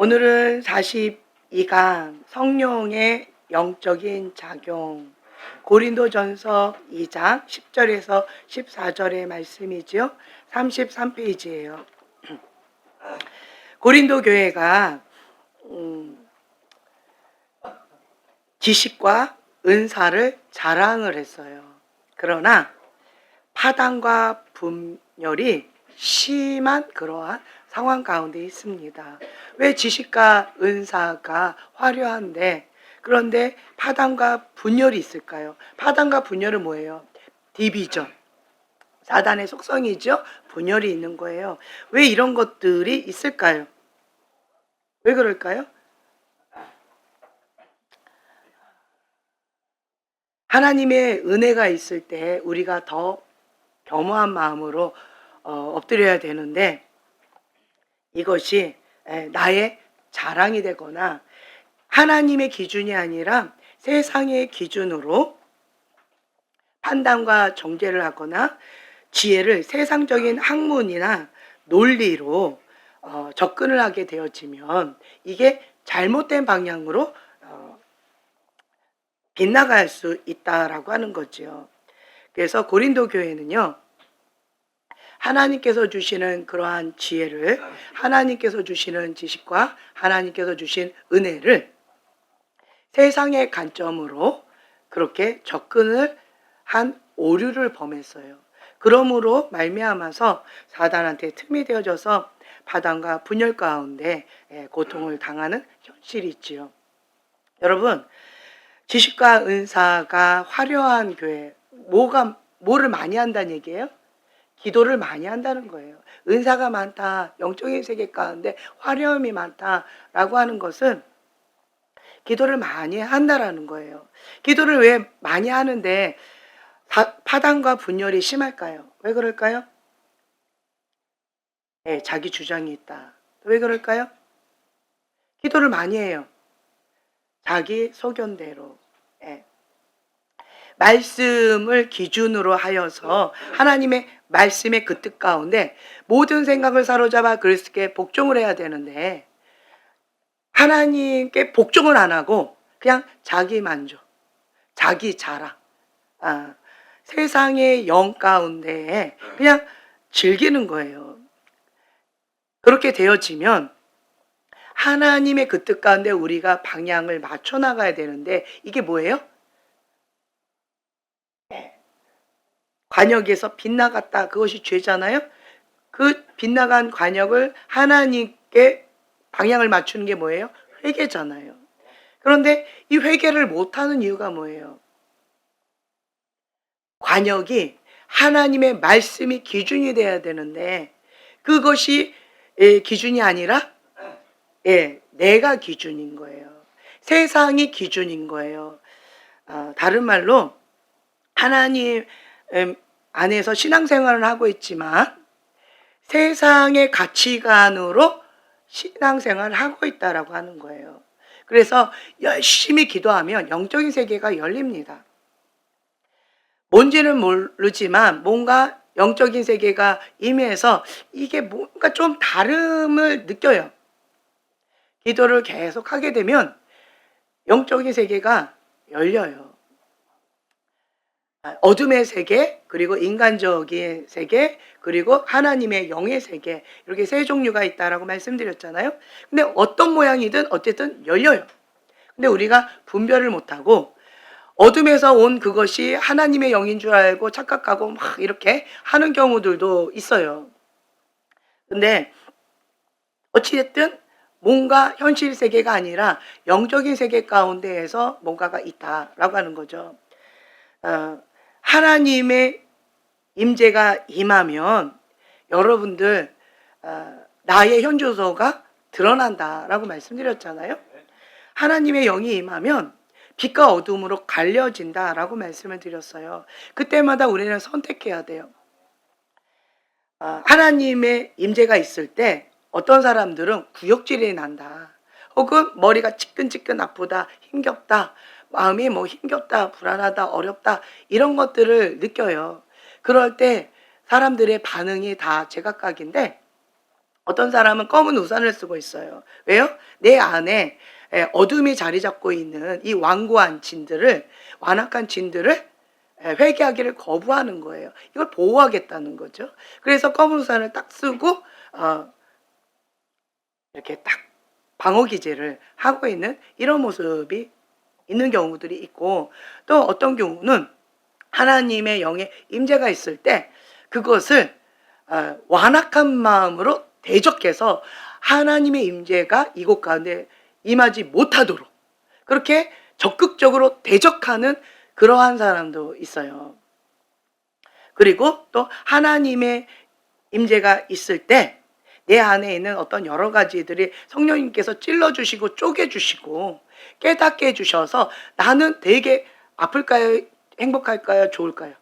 오늘은 42강 성령의 영적인 작용, 고린도전서 2장 10절에서 14절의 말씀이죠. 33페이지예요. 고린도 교회가 지식과 은사를 자랑을 했어요. 그러나 파당과 분열이 심한 그러한 상황 가운데 있습니다. 왜 지식과 은사가 화려한데 그런데 파당과 분열이 있을까요? 파당과 분열은 뭐예요? 디비전, 사단의 속성이죠. 분열이 있는 거예요. 왜 이런 것들이 있을까요? 왜 그럴까요? 하나님의 은혜가 있을 때 우리가 더 겸허한 마음으로 엎드려야 되는데, 이것이 나의 자랑이 되거나 하나님의 기준이 아니라 세상의 기준으로 판단과 정죄를 하거나 지혜를 세상적인 학문이나 논리로 접근을 하게 되어지면 이게 잘못된 방향으로 빗나갈 수 있다라고 하는 거죠. 그래서 고린도 교회는요, 하나님께서 주시는 그러한 지혜를, 하나님께서 주시는 지식과 하나님께서 주신 은혜를 세상의 관점으로 그렇게 접근을 한 오류를 범했어요. 그러므로 말미암아서 사단한테 틈이 되어져서 파당과 분열 가운데 고통을 당하는 현실이 있지요. 여러분, 지식과 은사가 화려한 교회, 뭐를 많이 한다는 얘기예요? 기도를 많이 한다는 거예요. 은사가 많다, 영적인 세계 가운데 화려함이 많다라고 하는 것은 기도를 많이 한다라는 거예요. 기도를 왜 많이 하는데 파당과 분열이 심할까요? 왜 그럴까요? 자기 주장이 있다. 왜 그럴까요? 기도를 많이 해요. 자기 소견대로. 말씀을 기준으로 하여서 하나님의 말씀의 그 뜻 가운데 모든 생각을 사로잡아 그리스도께 복종을 해야 되는데, 하나님께 복종을 안 하고 그냥 자기 만족, 자기 자랑, 세상의 영 가운데 그냥 즐기는 거예요. 그렇게 되어지면 하나님의 그 뜻 가운데 우리가 방향을 맞춰 나가야 되는데, 이게 뭐예요? 관역에서 빗나갔다, 그것이 죄잖아요. 그 빗나간 관역을 하나님께 방향을 맞추는 게 뭐예요? 회개잖아요. 그런데 이 회개를 못하는 이유가 뭐예요? 관역이 하나님의 말씀이 기준이 돼야 되는데 그것이 기준이 아니라 내가 기준인 거예요. 세상이 기준인 거예요. 다른 말로 하나님 안에서 신앙생활을 하고 있지만 세상의 가치관으로 신앙생활을 하고 있다라고 하는 거예요. 그래서 열심히 기도하면 영적인 세계가 열립니다. 뭔지는 모르지만 뭔가 영적인 세계가 임해서 이게 뭔가 좀 다름을 느껴요. 기도를 계속 하게 되면 영적인 세계가 열려요. 어둠의 세계, 그리고 인간적인 세계, 그리고 하나님의 영의 세계, 이렇게 세 종류가 있다라고 말씀드렸잖아요. 근데 어떤 모양이든 어쨌든 열려요. 근데 우리가 분별을 못하고 어둠에서 온 그것이 하나님의 영인 줄 알고 착각하고 막 이렇게 하는 경우들도 있어요. 근데 어찌됐든 뭔가 현실 세계가 아니라 영적인 세계 가운데에서 뭔가가 있다라고 하는 거죠. 하나님의 임재가 임하면 여러분들 나의 현주소가 드러난다라고 말씀드렸잖아요. 하나님의 영이 임하면 빛과 어둠으로 갈려진다라고 말씀을 드렸어요. 그때마다 우리는 선택해야 돼요. 하나님의 임재가 있을 때 어떤 사람들은 구역질이 난다, 혹은 머리가 지끈지끈 아프다, 힘겹다, 마음이 힘겹다, 불안하다, 어렵다, 이런 것들을 느껴요. 그럴 때 사람들의 반응이 다 제각각인데 어떤 사람은 검은 우산을 쓰고 있어요. 왜요? 내 안에 어둠이 자리 잡고 있는 이 완고한 진들을, 완악한 진들을 회개하기를 거부하는 거예요. 이걸 보호하겠다는 거죠. 그래서 검은 우산을 딱 쓰고 이렇게 딱 방어 기제를 하고 있는 이런 모습이 있는 경우들이 있고, 또 어떤 경우는 하나님의 영의 임재가 있을 때 그것을 완악한 마음으로 대적해서 하나님의 임재가 이곳 가운데 임하지 못하도록 그렇게 적극적으로 대적하는 그러한 사람도 있어요. 그리고 또 하나님의 임재가 있을 때 내 안에 있는 어떤 여러 가지들이 성령님께서 찔러주시고 쪼개주시고 깨닫게 해주셔서 나는 되게 아플까요? 행복할까요? 좋을까요?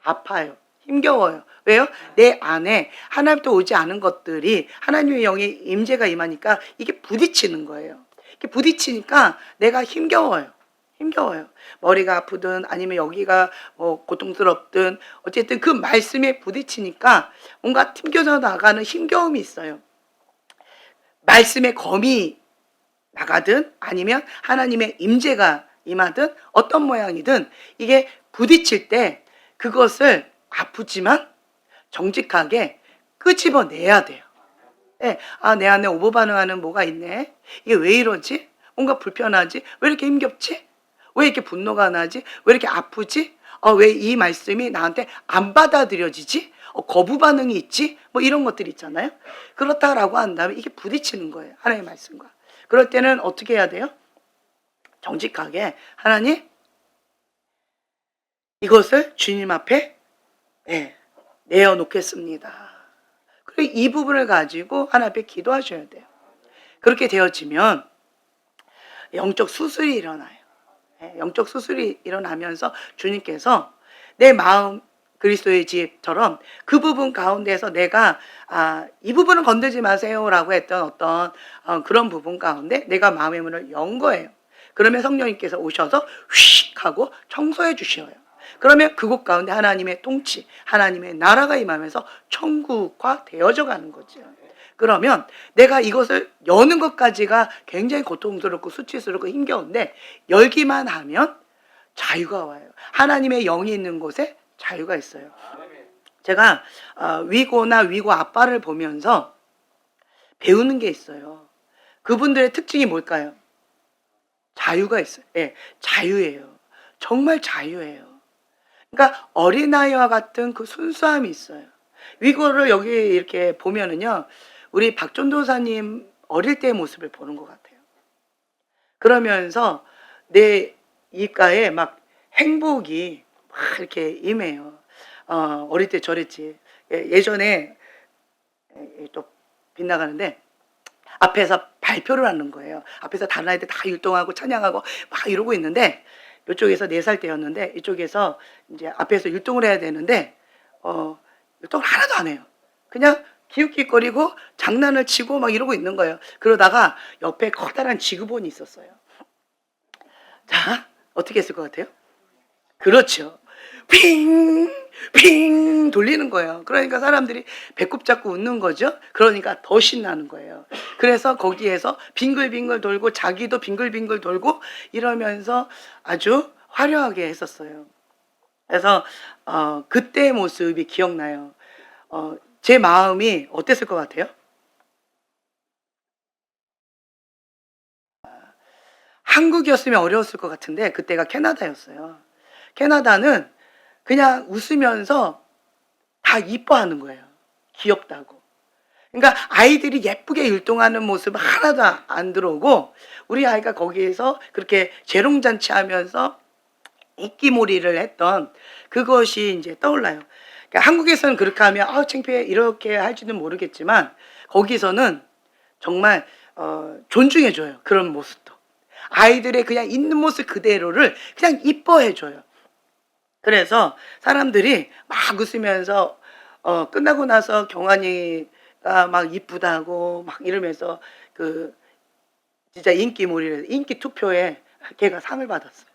아파요. 힘겨워요. 왜요? 내 안에 하나님부터 오지 않은 것들이 하나님의 영의 임재가 임하니까 이게 부딪히는 거예요. 이게 부딪히니까 내가 힘겨워요. 힘겨워요. 머리가 아프든 아니면 여기가 고통스럽든 어쨌든 그 말씀에 부딪히니까 뭔가 튕겨져 나가는 힘겨움이 있어요. 말씀의 검이 나가든 아니면 하나님의 임재가 임하든 어떤 모양이든 이게 부딪힐 때 그것을 아프지만 정직하게 끄집어내야 돼요. 네. 내 안에 오버 반응하는 뭐가 있네. 이게 왜 이러지? 뭔가 불편하지? 왜 이렇게 힘겹지? 왜 이렇게 분노가 나지? 왜 이렇게 아프지? 왜 이 말씀이 나한테 안 받아들여지지? 거부 반응이 있지? 뭐 이런 것들 있잖아요. 그렇다라고 한다면 이게 부딪히는 거예요. 하나님의 말씀과. 그럴 때는 어떻게 해야 돼요? 정직하게 하나님 이것을 주님 앞에 내어놓겠습니다. 그리고 이 부분을 가지고 하나님 앞에 기도하셔야 돼요. 그렇게 되어지면 영적 수술이 일어나요. 영적 수술이 일어나면서 주님께서 내 마음 그리스도의 집처럼 그 부분 가운데서 내가 이 부분은 건들지 마세요라고 했던 어떤 그런 부분 가운데 내가 마음의 문을 연 거예요. 그러면 성령님께서 오셔서 휙 하고 청소해 주셔요. 그러면 그곳 가운데 하나님의 통치, 하나님의 나라가 임하면서 천국화 되어져 가는 거죠. 그러면 내가 이것을 여는 것까지가 굉장히 고통스럽고 수치스럽고 힘겨운데 열기만 하면 자유가 와요. 하나님의 영이 있는 곳에 자유가 있어요. 제가 위고나 위고 아빠를 보면서 배우는 게 있어요. 그분들의 특징이 뭘까요? 자유가 있어요. 자유예요. 정말 자유예요. 그러니까 어린아이와 같은 그 순수함이 있어요. 위고를 여기 이렇게 보면은요, 우리 박전도사님 어릴 때의 모습을 보는 것 같아요. 그러면서 내 입가에 막 행복이 막 이렇게 임해요. 어릴 때 저랬지. 예전에 또 빗나가는데 앞에서 발표를 하는 거예요. 앞에서 다른 아이들 다 율동하고 찬양하고 막 이러고 있는데 이쪽에서 4살 때였는데 이쪽에서 이제 앞에서 율동을 해야 되는데 율동을 하나도 안 해요. 그냥 기웃기웃거리고 장난을 치고 막 이러고 있는 거예요. 그러다가 옆에 커다란 지구본이 있었어요. 자, 어떻게 했을 것 같아요? 그렇죠. 핑 돌리는 거예요. 그러니까 사람들이 배꼽 잡고 웃는 거죠. 그러니까 더 신나는 거예요. 그래서 거기에서 빙글빙글 돌고 자기도 빙글빙글 돌고 이러면서 아주 화려하게 했었어요. 그래서 그때의 모습이 기억나요. 제 마음이 어땠을 것 같아요? 한국이었으면 어려웠을 것 같은데 그때가 캐나다였어요. 캐나다는 그냥 웃으면서 다 이뻐하는 거예요. 귀엽다고. 그러니까 아이들이 예쁘게 율동하는 모습 하나도 안 들어오고 우리 아이가 거기에서 그렇게 재롱잔치 하면서 인기몰이를 했던 그것이 이제 떠올라요. 그러니까 한국에서는 그렇게 하면 창피해 이렇게 할지는 모르겠지만 거기서는 정말 존중해줘요. 그런 모습도. 아이들의 그냥 있는 모습 그대로를 그냥 이뻐해줘요. 그래서 사람들이 막 웃으면서 끝나고 나서 경환이가 막 이쁘다고 막 이러면서 그 진짜 인기몰이를 인기 투표에 걔가 상을 받았어요.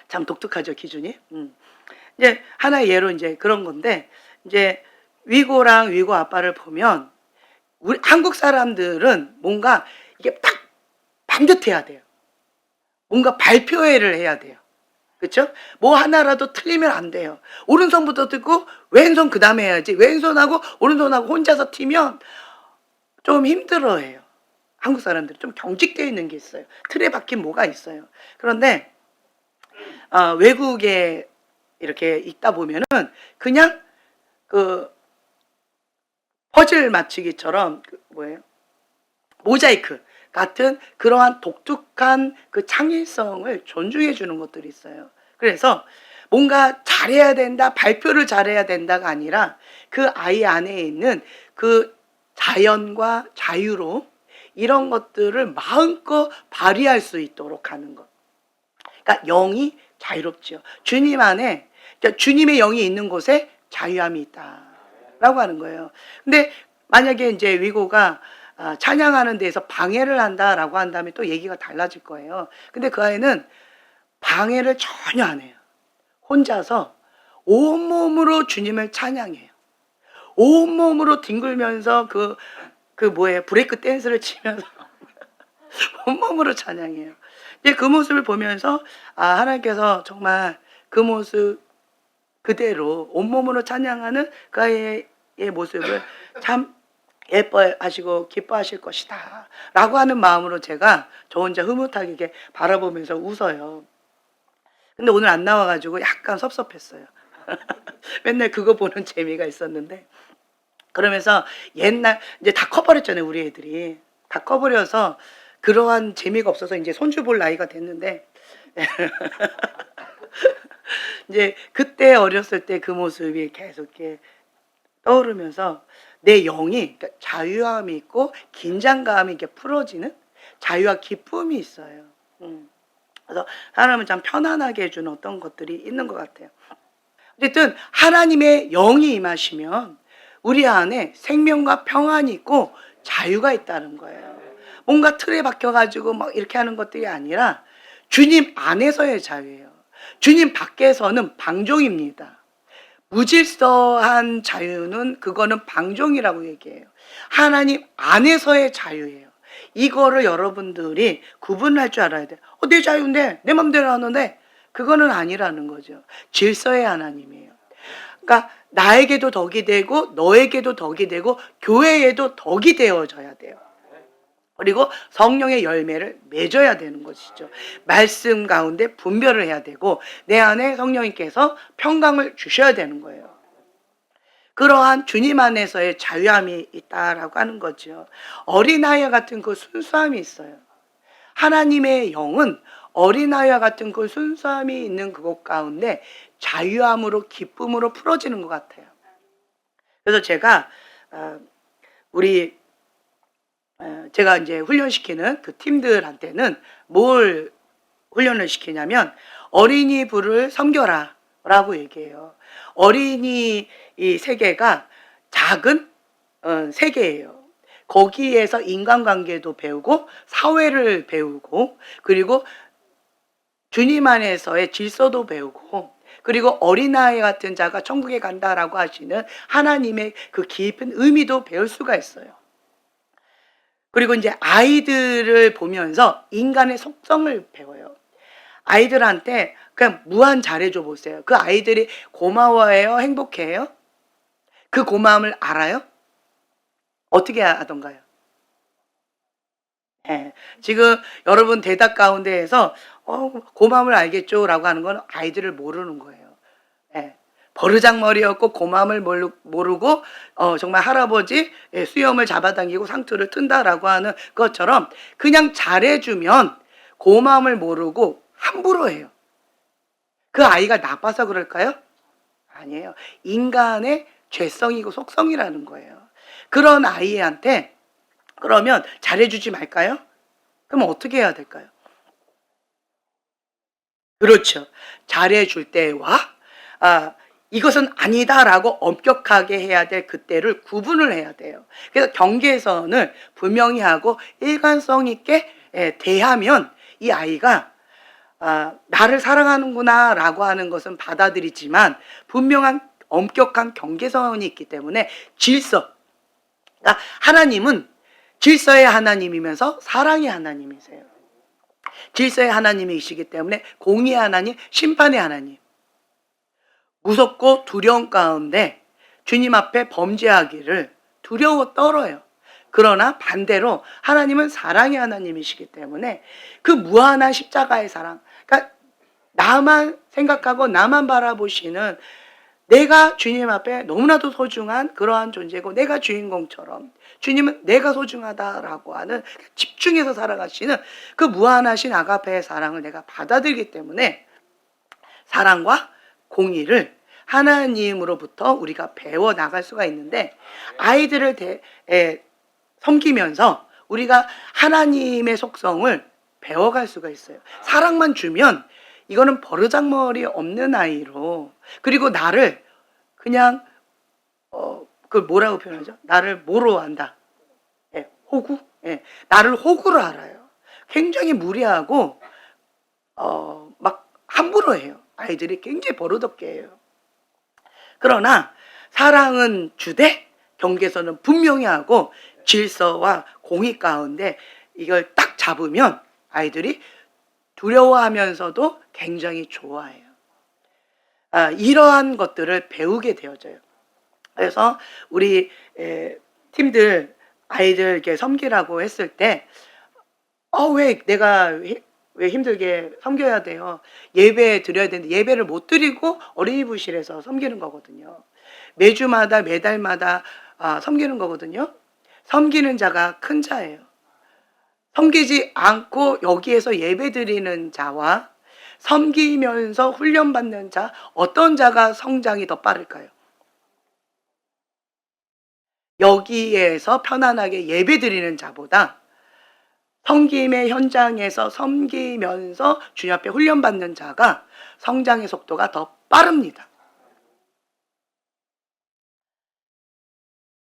참 독특하죠, 기준이. 이제 하나의 예로 이제 그런 건데 이제 위고랑 위고 아빠를 보면 우리 한국 사람들은 뭔가 이게 딱 반듯해야 돼요. 뭔가 발표회를 해야 돼요. 그렇죠? 뭐 하나라도 틀리면 안 돼요. 오른손부터 듣고 왼손 그다음에 해야지. 왼손하고 오른손하고 혼자서 튀면 좀 힘들어해요. 한국 사람들이 좀 경직되어 있는 게 있어요. 틀에 박힌 뭐가 있어요. 그런데 외국에 이렇게 있다 보면은 그냥 그 퍼즐 맞추기처럼 그 뭐예요? 모자이크 같은 그러한 독특한 그 창의성을 존중해 주는 것들이 있어요. 그래서 뭔가 잘해야 된다, 발표를 잘해야 된다가 아니라 그 아이 안에 있는 그 자연과 자유로 이런 것들을 마음껏 발휘할 수 있도록 하는 것. 그러니까 영이 자유롭지요. 주님 안에, 그러니까 주님의 영이 있는 곳에 자유함이 있다라고 하는 거예요. 근데 만약에 이제 위고가 찬양하는 데에서 방해를 한다라고 한다면 또 얘기가 달라질 거예요. 근데 그 아이는 방해를 전혀 안 해요. 혼자서 온몸으로 주님을 찬양해요. 온몸으로 뒹굴면서 그 뭐예요? 브레이크 댄스를 치면서 온몸으로 찬양해요. 이제 그 모습을 보면서 하나님께서 정말 그 모습 그대로 온몸으로 찬양하는 그 아이의 모습을 참 예뻐하시고 기뻐하실 것이다 라고 하는 마음으로 제가 저 혼자 흐뭇하게 이렇게 바라보면서 웃어요. 근데 오늘 안 나와가지고 약간 섭섭했어요. 맨날 그거 보는 재미가 있었는데, 그러면서 옛날 이제 다 커버렸잖아요. 우리 애들이 다 커버려서 그러한 재미가 없어서 이제 손주 볼 나이가 됐는데 이제 그때 어렸을 때 그 모습이 계속 이렇게 떠오르면서 내 영이, 그러니까 자유함이 있고 긴장감이 이렇게 풀어지는 자유와 기쁨이 있어요. 그래서 사람을 참 편안하게 해주는 어떤 것들이 있는 것 같아요. 어쨌든 하나님의 영이 임하시면 우리 안에 생명과 평안이 있고 자유가 있다는 거예요. 뭔가 틀에 박혀가지고 막 이렇게 하는 것들이 아니라 주님 안에서의 자유예요. 주님 밖에서는 방종입니다. 무질서한 자유는 그거는 방종이라고 얘기해요. 하나님 안에서의 자유예요. 이거를 여러분들이 구분할 줄 알아야 돼요. 내 자유인데 내 맘대로 하는데 그거는 아니라는 거죠. 질서의 하나님이에요. 그러니까 나에게도 덕이 되고 너에게도 덕이 되고 교회에도 덕이 되어져야 돼요. 그리고 성령의 열매를 맺어야 되는 것이죠. 말씀 가운데 분별을 해야 되고 내 안에 성령님께서 평강을 주셔야 되는 거예요. 그러한 주님 안에서의 자유함이 있다라고 하는 거죠. 어린아이와 같은 그 순수함이 있어요. 하나님의 영은 어린아이와 같은 그 순수함이 있는 그곳 가운데 자유함으로 기쁨으로 풀어지는 것 같아요. 그래서 제가 제가 이제 훈련시키는 그 팀들한테는 뭘 훈련을 시키냐면 어린이 부를 섬겨라 라고 얘기해요. 어린이 이 세계가 작은 세계예요. 거기에서 인간관계도 배우고 사회를 배우고 그리고 주님 안에서의 질서도 배우고 그리고 어린아이 같은 자가 천국에 간다라고 하시는 하나님의 그 깊은 의미도 배울 수가 있어요. 그리고 이제 아이들을 보면서 인간의 속성을 배워요. 아이들한테 그냥 무한 잘해줘 보세요. 그 아이들이 고마워해요? 행복해요? 그 고마움을 알아요? 어떻게 하던가요? 네. 지금 여러분 대답 가운데에서 고마움을 알겠죠? 라고 하는 건 아이들을 모르는 거예요. 네. 버르장머리였고 고마움을 모르고 정말 할아버지 수염을 잡아당기고 상투를 튼다라고 하는 것처럼 그냥 잘해주면 고마움을 모르고 함부로 해요. 그 아이가 나빠서 그럴까요? 아니에요. 인간의 죄성이고 속성이라는 거예요. 그런 아이한테 그러면 잘해주지 말까요? 그럼 어떻게 해야 될까요? 그렇죠. 잘해줄 때와 이것은 아니다라고 엄격하게 해야 될 그때를 구분을 해야 돼요. 그래서 경계선을 분명히 하고 일관성 있게 대하면 이 아이가 나를 사랑하는구나 라고 하는 것은 받아들이지만 분명한 엄격한 경계선이 있기 때문에 질서. 그러니까 하나님은 질서의 하나님이면서 사랑의 하나님이세요. 질서의 하나님이시기 때문에 공의의 하나님, 심판의 하나님. 무섭고 두려운 가운데 주님 앞에 범죄하기를 두려워 떨어요. 그러나 반대로 하나님은 사랑의 하나님이시기 때문에 그 무한한 십자가의 사랑, 그러니까 나만 생각하고 나만 바라보시는, 내가 주님 앞에 너무나도 소중한 그러한 존재고 내가 주인공처럼 주님은 내가 소중하다라고 하는 집중해서 살아가시는 그 무한하신 아가페의 사랑을 내가 받아들이기 때문에 사랑과 공의를 하나님으로부터 우리가 배워 나갈 수가 있는데, 아이들을 섬기면서 우리가 하나님의 속성을 배워갈 수가 있어요. 사랑만 주면 이거는 버르장머리 없는 아이로, 그리고 나를 그냥 그걸 뭐라고 표현하죠? 나를 뭐로 안다? 예, 호구? 예, 나를 호구로 알아요. 굉장히 무례하고 막 함부로 해요. 아이들이 굉장히 버릇없게 해요. 그러나 사랑은 주되 경계선은 분명히 하고 질서와 공의 가운데 이걸 딱 잡으면 아이들이 두려워하면서도 굉장히 좋아해요. 이러한 것들을 배우게 되어져요. 그래서 우리 팀들 아이들 이렇게 섬기라고 했을 때 왜 내가 왜 힘들게 섬겨야 돼요? 예배 드려야 되는데 예배를 못 드리고 어린이 부실에서 섬기는 거거든요. 매주마다 매달마다 섬기는 거거든요. 섬기는 자가 큰 자예요. 섬기지 않고 여기에서 예배 드리는 자와 섬기면서 훈련받는 자, 어떤 자가 성장이 더 빠를까요? 여기에서 편안하게 예배 드리는 자보다 섬김의 현장에서 섬기면서 주님 앞에 훈련받는 자가 성장의 속도가 더 빠릅니다.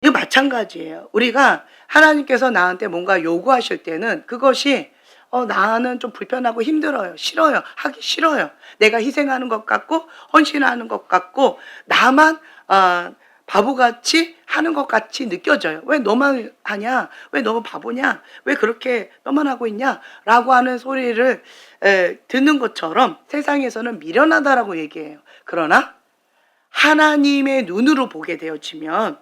이거 마찬가지예요. 우리가 하나님께서 나한테 뭔가 요구하실 때는 그것이 나는 좀 불편하고 힘들어요. 싫어요. 하기 싫어요. 내가 희생하는 것 같고 헌신하는 것 같고 나만 바보같이 하는 것 같이 느껴져요. 왜 너만 하냐? 왜 너무 바보냐? 왜 그렇게 너만 하고 있냐? 라고 하는 소리를 듣는 것처럼 세상에서는 미련하다라고 얘기해요. 그러나 하나님의 눈으로 보게 되어지면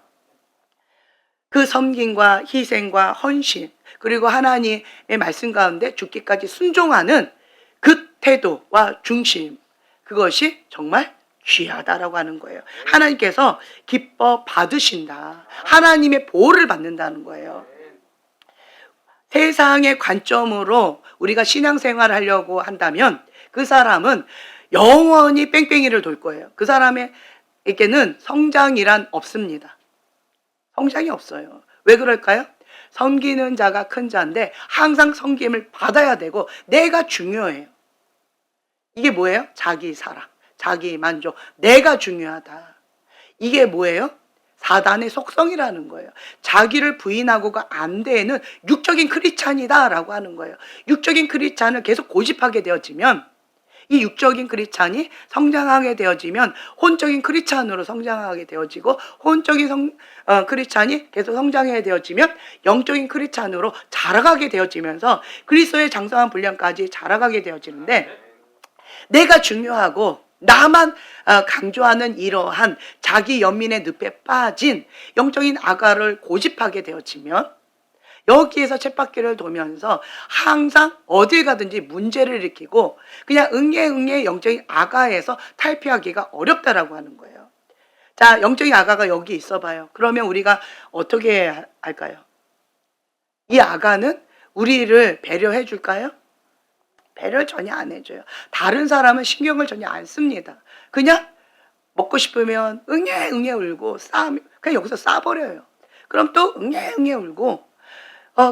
그 섬김과 희생과 헌신, 그리고 하나님의 말씀 가운데 죽기까지 순종하는 그 태도와 중심, 그것이 정말 귀하다라고 하는 거예요. 하나님께서 기뻐 받으신다. 하나님의 보호를 받는다는 거예요. 세상의 관점으로 우리가 신앙생활을 하려고 한다면 그 사람은 영원히 뺑뺑이를 돌 거예요. 그 사람에게는 성장이란 없습니다. 성장이 없어요. 왜 그럴까요? 섬기는 자가 큰 자인데 항상 섬김을 받아야 되고 내가 중요해요. 이게 뭐예요? 자기 사랑, 자기 만족, 내가 중요하다. 이게 뭐예요? 사단의 속성이라는 거예요. 자기를 부인하고가 안 되는 육적인 크리스찬이다라고 하는 거예요. 육적인 크리스찬을 계속 고집하게 되어지면, 이 육적인 크리스찬이 성장하게 되어지면 혼적인 크리스찬으로 성장하게 되어지고, 혼적인 크리스찬이 계속 성장하게 되어지면 영적인 크리스찬으로 자라가게 되어지면서 그리스도의 장성한 분량까지 자라가게 되어지는데, 내가 중요하고 나만 강조하는 이러한 자기 연민의 늪에 빠진 영적인 아가를 고집하게 되어지면 여기에서 쳇바퀴를 돌면서 항상 어딜 가든지 문제를 일으키고 그냥 응애 영적인 아가에서 탈피하기가 어렵다라고 하는 거예요. 자, 영적인 아가가 여기 있어 봐요. 그러면 우리가 어떻게 할까요? 이 아가는 우리를 배려해 줄까요? 배려를 전혀 안 해줘요. 다른 사람은 신경을 전혀 안 씁니다. 그냥 먹고 싶으면 응애 울고 그냥 여기서 싸버려요. 그럼 또 응애 울고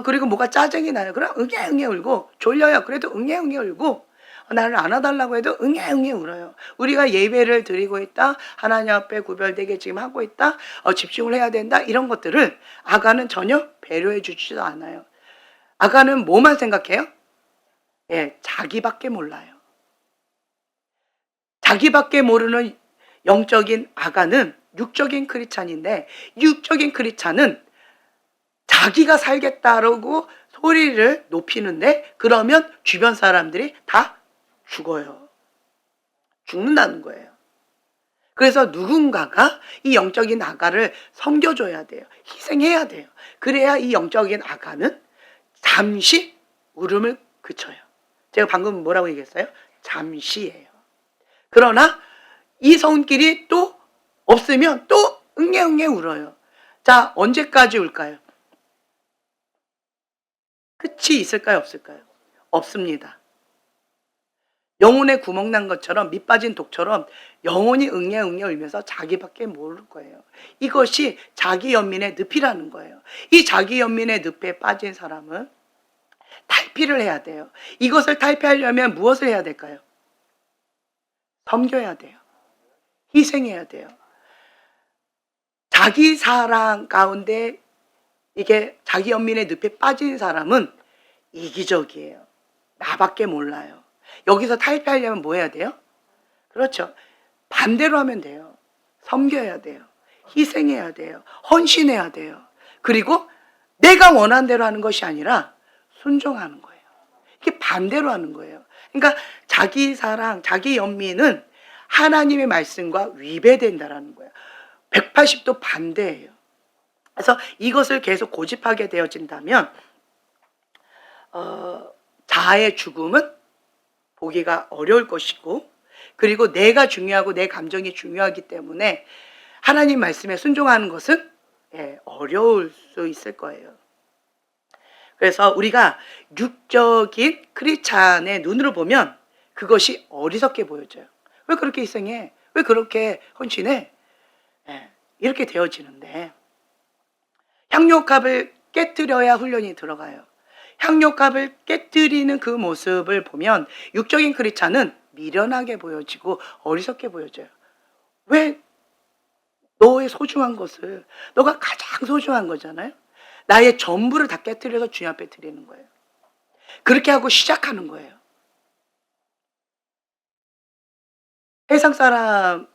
그리고 뭐가 짜증이 나요. 그럼 응애 울고, 졸려요. 그래도 응애 울고, 나를 안아달라고 해도 응애 울어요. 우리가 예배를 드리고 있다, 하나님 앞에 구별되게 지금 하고 있다, 집중을 해야 된다, 이런 것들을 아가는 전혀 배려해 주지도 않아요. 아가는 뭐만 생각해요? 자기밖에 몰라요. 자기밖에 모르는 영적인 아가는 육적인 크리스찬인데, 육적인 크리스찬은 자기가 살겠다라고 소리를 높이는데, 그러면 주변 사람들이 다 죽어요. 죽는다는 거예요. 그래서 누군가가 이 영적인 아가를 섬겨줘야 돼요. 희생해야 돼요. 그래야 이 영적인 아가는 잠시 울음을 그쳐요. 제가 방금 뭐라고 얘기했어요? 잠시예요. 그러나 이 손길이 또 없으면 또 응애응애 울어요. 자, 언제까지 울까요? 끝이 있을까요? 없을까요? 없습니다. 영혼에 구멍 난 것처럼, 밑 빠진 독처럼 영혼이 응애응애 울면서 자기밖에 모를 거예요. 이것이 자기 연민의 늪이라는 거예요. 이 자기 연민의 늪에 빠진 사람은 탈피를 해야 돼요. 이것을 탈피하려면 무엇을 해야 될까요? 섬겨야 돼요. 희생해야 돼요. 자기 사랑 가운데 이게 자기 연민의 늪에 빠진 사람은 이기적이에요. 나밖에 몰라요. 여기서 탈피하려면 뭐 해야 돼요? 그렇죠. 반대로 하면 돼요. 섬겨야 돼요. 희생해야 돼요. 헌신해야 돼요. 그리고 내가 원하는 대로 하는 것이 아니라 순종하는 거예요. 이게 반대로 하는 거예요. 그러니까 자기 사랑, 자기 연민은 하나님의 말씀과 위배된다라는 거예요. 180도 반대예요. 그래서 이것을 계속 고집하게 되어진다면 자아의 죽음은 보기가 어려울 것이고, 그리고 내가 중요하고 내 감정이 중요하기 때문에 하나님 말씀에 순종하는 것은 어려울 수 있을 거예요. 그래서 우리가 육적인 크리스찬의 눈으로 보면 그것이 어리석게 보여져요. 왜 그렇게 희생해? 왜 그렇게 헌신해? 이렇게 되어지는데, 향료값을 깨뜨려야 훈련이 들어가요. 향료값을 깨뜨리는 그 모습을 보면 육적인 크리스찬은 미련하게 보여지고 어리석게 보여져요. 왜? 너의 소중한 것을, 너가 가장 소중한 거잖아요. 나의 전부를 다 깨뜨려서 주님 앞에 드리는 거예요. 그렇게 하고 시작하는 거예요. 세상 사람의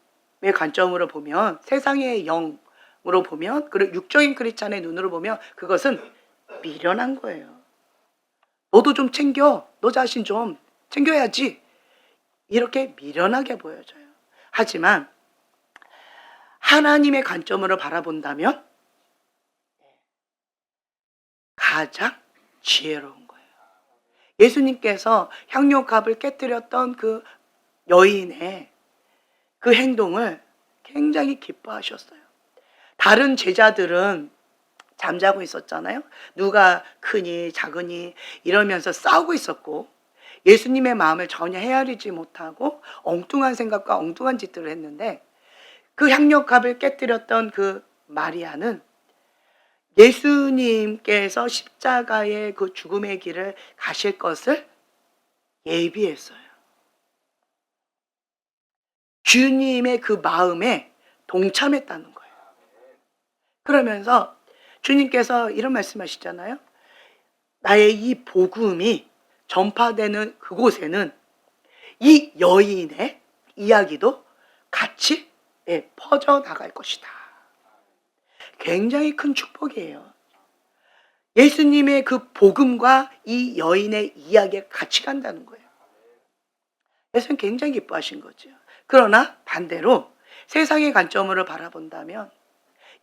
관점으로 보면, 세상의 영으로 보면, 그리고 육적인 크리스찬의 눈으로 보면 그것은 미련한 거예요. 너도 좀 챙겨. 너 자신 좀 챙겨야지. 이렇게 미련하게 보여져요. 하지만 하나님의 관점으로 바라본다면 가장 지혜로운 거예요. 예수님께서 향료값을 깨뜨렸던 그 여인의 그 행동을 굉장히 기뻐하셨어요. 다른 제자들은 잠자고 있었잖아요. 누가 크니 작으니 이러면서 싸우고 있었고, 예수님의 마음을 전혀 헤아리지 못하고 엉뚱한 생각과 엉뚱한 짓들을 했는데, 그 향료값을 깨뜨렸던 그 마리아는 예수님께서 십자가의 그 죽음의 길을 가실 것을 예비했어요. 주님의 그 마음에 동참했다는 거예요. 그러면서 주님께서 이런 말씀하시잖아요. 나의 이 복음이 전파되는 그곳에는 이 여인의 이야기도 같이 퍼져나갈 것이다. 굉장히 큰 축복이에요. 예수님의 그 복음과 이 여인의 이야기가 같이 간다는 거예요. 예수님 굉장히 기뻐하신 거죠. 그러나 반대로 세상의 관점으로 바라본다면,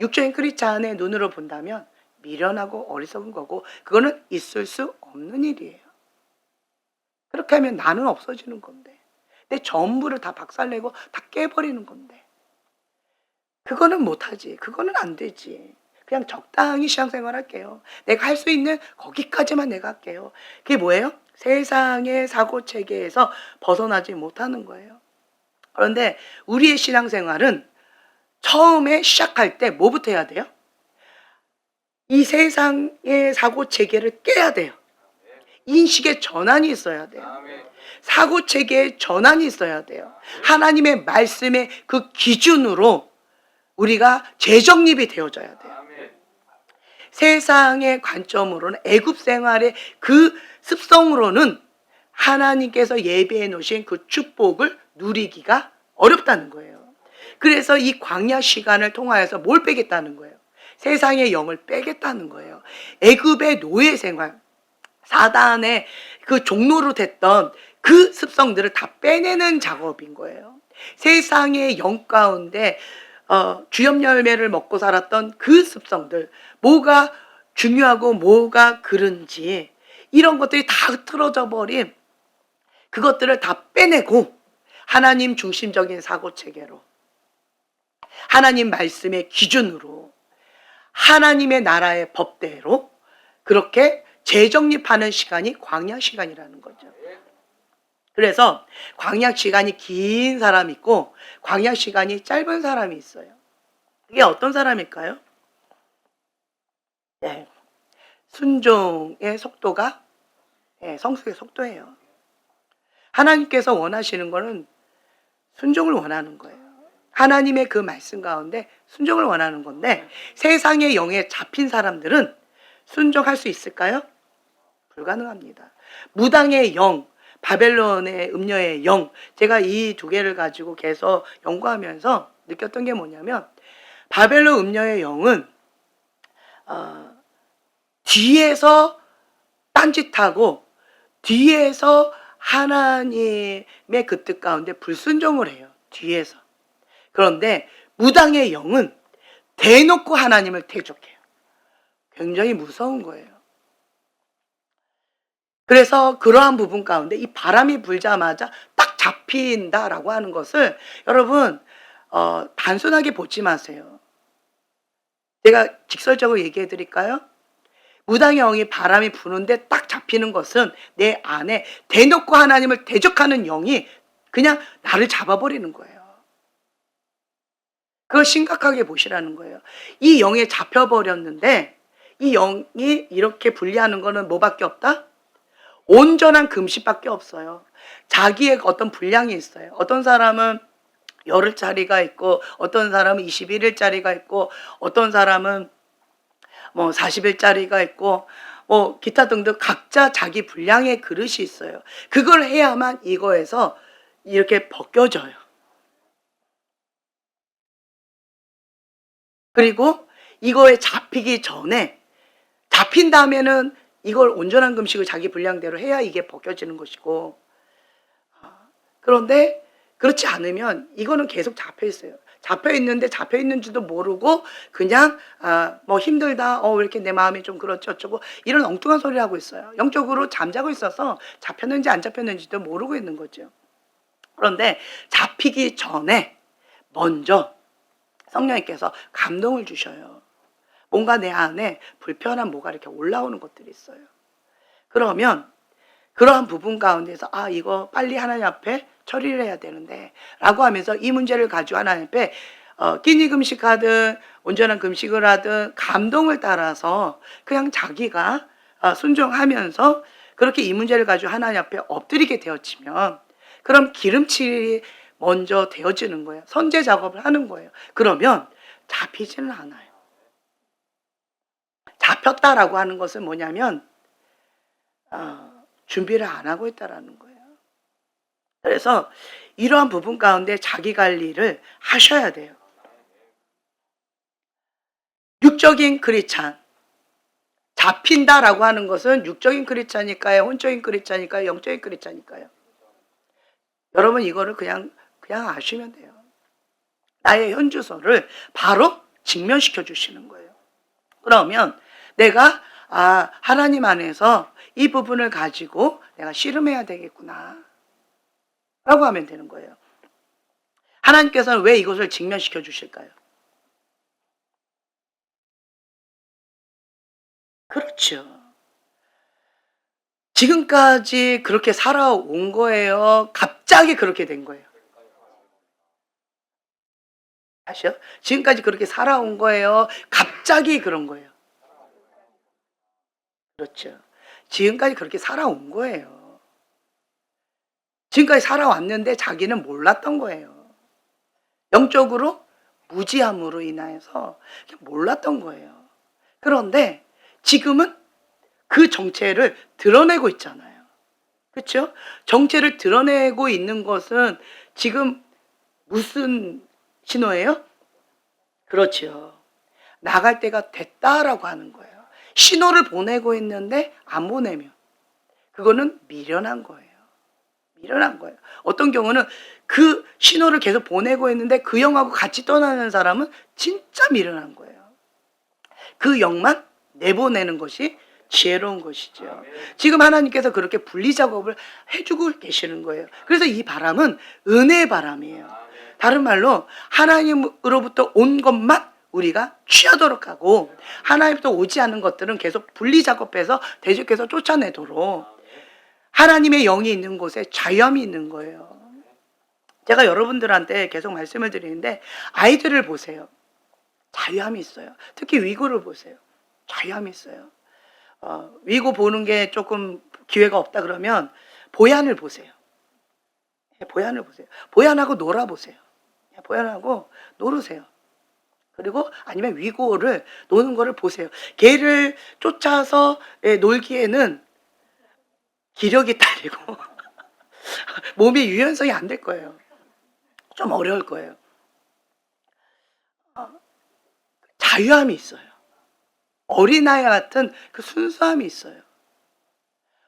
육적인 크리스찬의 눈으로 본다면 미련하고 어리석은 거고, 그거는 있을 수 없는 일이에요. 그렇게 하면 나는 없어지는 건데, 내 전부를 다 박살내고 다 깨버리는 건데, 그거는 못하지. 그거는 안 되지. 그냥 적당히 신앙생활 할게요. 내가 할 수 있는 거기까지만 내가 할게요. 그게 뭐예요? 세상의 사고체계에서 벗어나지 못하는 거예요. 그런데 우리의 신앙생활은 처음에 시작할 때 뭐부터 해야 돼요? 이 세상의 사고체계를 깨야 돼요. 인식의 전환이 있어야 돼요. 사고체계의 전환이 있어야 돼요. 하나님의 말씀의 그 기준으로 우리가 재정립이 되어져야 돼요. 세상의 관점으로는, 애굽 생활의 그 습성으로는 하나님께서 예비해 놓으신 그 축복을 누리기가 어렵다는 거예요. 그래서 이 광야 시간을 통하여서 뭘 빼겠다는 거예요? 세상의 영을 빼겠다는 거예요. 애굽의 노예 생활, 사단의 그 종로로 됐던 그 습성들을 다 빼내는 작업인 거예요. 세상의 영 가운데 주엽 열매를 먹고 살았던 그 습성들, 뭐가 중요하고 뭐가 그른지 이런 것들이 다 흐트러져 버린 그것들을 다 빼내고 하나님 중심적인 사고체계로, 하나님 말씀의 기준으로, 하나님의 나라의 법대로 그렇게 재정립하는 시간이 광야 시간이라는 거죠. 그래서 광야 시간이 긴 사람이 있고 광야 시간이 짧은 사람이 있어요. 그게 어떤 사람일까요? 네. 순종의 속도가 성숙의 속도예요. 하나님께서 원하시는 거는 순종을 원하는 거예요. 하나님의 그 말씀 가운데 순종을 원하는 건데 세상의 영에 잡힌 사람들은 순종할 수 있을까요? 불가능합니다. 무당의 영, 바벨론의 음녀의 영, 제가 이 두 개를 가지고 계속 연구하면서 느꼈던 게 뭐냐면 바벨론 음녀의 영은 뒤에서 딴짓하고 뒤에서 하나님의 그 뜻 가운데 불순종을 해요. 뒤에서. 그런데 무당의 영은 대놓고 하나님을 대적해요. 굉장히 무서운 거예요. 그래서 그러한 부분 가운데 이 바람이 불자마자 딱 잡힌다라고 하는 것을 여러분 단순하게 보지 마세요. 제가 직설적으로 얘기해 드릴까요? 무당의 영이 바람이 부는데 딱 잡히는 것은 내 안에 대놓고 하나님을 대적하는 영이 그냥 나를 잡아버리는 거예요. 그걸 심각하게 보시라는 거예요. 이 영에 잡혀버렸는데 이 영이 이렇게 분리하는 거는 뭐밖에 없다? 온전한 금식밖에 없어요. 자기의 어떤 분량이 있어요. 어떤 사람은 열흘짜리가 있고 어떤 사람은 21일짜리가 있고 어떤 사람은 뭐 40일짜리가 있고 뭐 기타 등등 각자 자기 분량의 그릇이 있어요. 그걸 해야만 이거에서 이렇게 벗겨져요. 그리고 이거에 잡히기 전에 잡힌 다음에는 이걸 온전한 금식을 자기 분량대로 해야 이게 벗겨지는 것이고 그런데 그렇지 않으면 이거는 계속 잡혀 있어요. 잡혀 있는데 잡혀 있는지도 모르고 그냥 뭐 힘들다 왜 이렇게 내 마음이 좀 그렇지 어쩌고 이런 엉뚱한 소리 하고 있어요. 영적으로 잠자고 있어서 잡혔는지 안 잡혔는지도 모르고 있는 거죠. 그런데 잡히기 전에 먼저 성령님께서 감동을 주셔요. 뭔가 내 안에 불편한 뭐가 이렇게 올라오는 것들이 있어요. 그러면 그러한 부분 가운데서 이거 빨리 하나님 앞에 처리를 해야 되는데 라고 하면서 이 문제를 가지고 하나님 앞에 끼니 금식하든 온전한 금식을 하든 감동을 따라서 그냥 자기가 순종하면서 그렇게 이 문제를 가지고 하나님 앞에 엎드리게 되어지면 그럼 기름칠이 먼저 되어지는 거예요. 선제 작업을 하는 거예요. 그러면 잡히지는 않아요. 잡혔다라고 하는 것은 뭐냐면 준비를 안 하고 있다라는 거예요. 그래서 이러한 부분 가운데 자기 관리를 하셔야 돼요. 육적인 크리스찬, 잡힌다라고 하는 것은 육적인 크리스찬일까요? 혼적인 크리스찬일까요? 영적인 크리스찬일까요? 여러분 이거를 그냥 아시면 돼요. 나의 현주소를 바로 직면시켜 주시는 거예요. 그러면 내가 하나님 안에서 이 부분을 가지고 내가 씨름해야 되겠구나 라고 하면 되는 거예요. 하나님께서는 왜 이것을 직면시켜 주실까요? 그렇죠. 지금까지 그렇게 살아온 거예요? 갑자기 그렇게 된 거예요? 아시요? 지금까지 그렇게 살아온 거예요? 갑자기 그런 거예요? 그렇죠. 지금까지 그렇게 살아온 거예요. 지금까지 살아왔는데 자기는 몰랐던 거예요. 영적으로 무지함으로 인하여서 몰랐던 거예요. 그런데 지금은 그 정체를 드러내고 있잖아요. 그렇죠? 정체를 드러내고 있는 것은 지금 무슨 신호예요? 그렇죠. 나갈 때가 됐다라고 하는 거예요. 신호를 보내고 있는데 안 보내면 그거는 미련한 거예요. 미련한 거예요. 어떤 경우는 그 신호를 계속 보내고 있는데 그 영하고 같이 떠나는 사람은 진짜 미련한 거예요. 그 영만 내보내는 것이 지혜로운 것이죠. 지금 하나님께서 그렇게 분리 작업을 해주고 계시는 거예요. 그래서 이 바람은 은혜의 바람이에요. 다른 말로 하나님으로부터 온 것만 우리가 취하도록 하고 하나님부터 오지 않은 것들은 계속 분리 작업해서 대적해서 쫓아내도록 하나님의 영이 있는 곳에 자유함이 있는 거예요. 제가 여러분들한테 계속 말씀을 드리는데 아이들을 보세요. 자유함이 있어요. 특히 위고를 보세요. 자유함이 있어요. 위고 보는 게 조금 기회가 없다 그러면 보얀을 보세요. 보얀을 보세요. 보얀하고 놀아보세요. 보얀하고 놀으세요. 그리고 아니면 위고를 노는 거를 보세요. 걔를 쫓아서 놀기에는 기력이 딸리고 몸의 유연성이 안 될 거예요. 좀 어려울 거예요. 자유함이 있어요. 어린아이 같은 그 순수함이 있어요.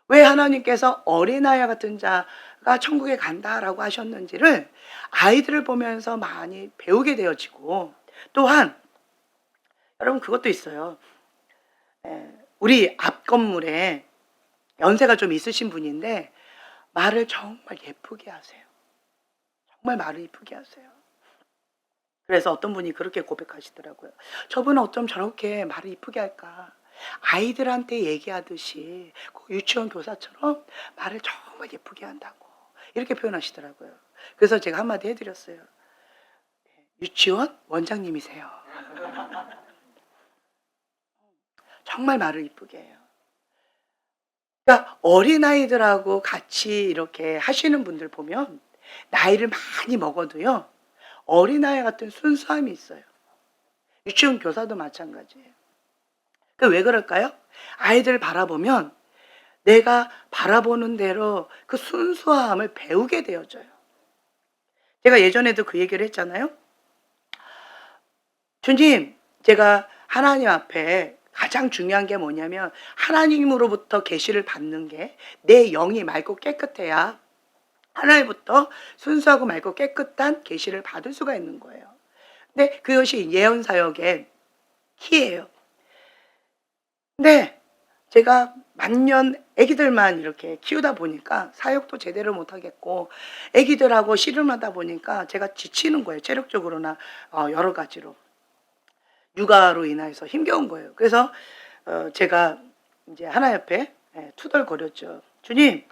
왜 하나님께서 어린아이 같은 자가 천국에 간다라고 하셨는지를 아이들을 보면서 많이 배우게 되어지고 또한 여러분 그것도 있어요. 우리 앞 건물에 연세가 좀 있으신 분인데 말을 정말 예쁘게 하세요. 정말 말을 예쁘게 하세요. 그래서 어떤 분이 그렇게 고백하시더라고요. 저분은 어쩜 저렇게 말을 이쁘게 할까? 아이들한테 얘기하듯이 유치원 교사처럼 말을 정말 예쁘게 한다고 이렇게 표현하시더라고요. 그래서 제가 한마디 해드렸어요. 유치원 원장님이세요. 정말 말을 이쁘게 해요. 그러니까 어린아이들하고 같이 이렇게 하시는 분들 보면 나이를 많이 먹어도요. 어린아이 같은 순수함이 있어요. 유치원 교사도 마찬가지예요. 왜 그럴까요? 아이들 바라보면 내가 바라보는 대로 그 순수함을 배우게 되어져요. 제가 예전에도 그 얘기를 했잖아요. 주님, 제가 하나님 앞에 가장 중요한 게 뭐냐면 하나님으로부터 계시를 받는 게 내 영이 맑고 깨끗해야 하나님부터 순수하고 맑고 깨끗한 계시를 받을 수가 있는 거예요. 근데 그것이 예언 사역의 키예요. 근데 제가 만년 아기들만 이렇게 키우다 보니까 사역도 제대로 못 하겠고 아기들하고 씨름하다 보니까 제가 지치는 거예요. 체력적으로나 여러 가지로. 육아로 인해서 힘겨운 거예요. 그래서 제가 이제 하나님 앞에 투덜거렸죠. 주님,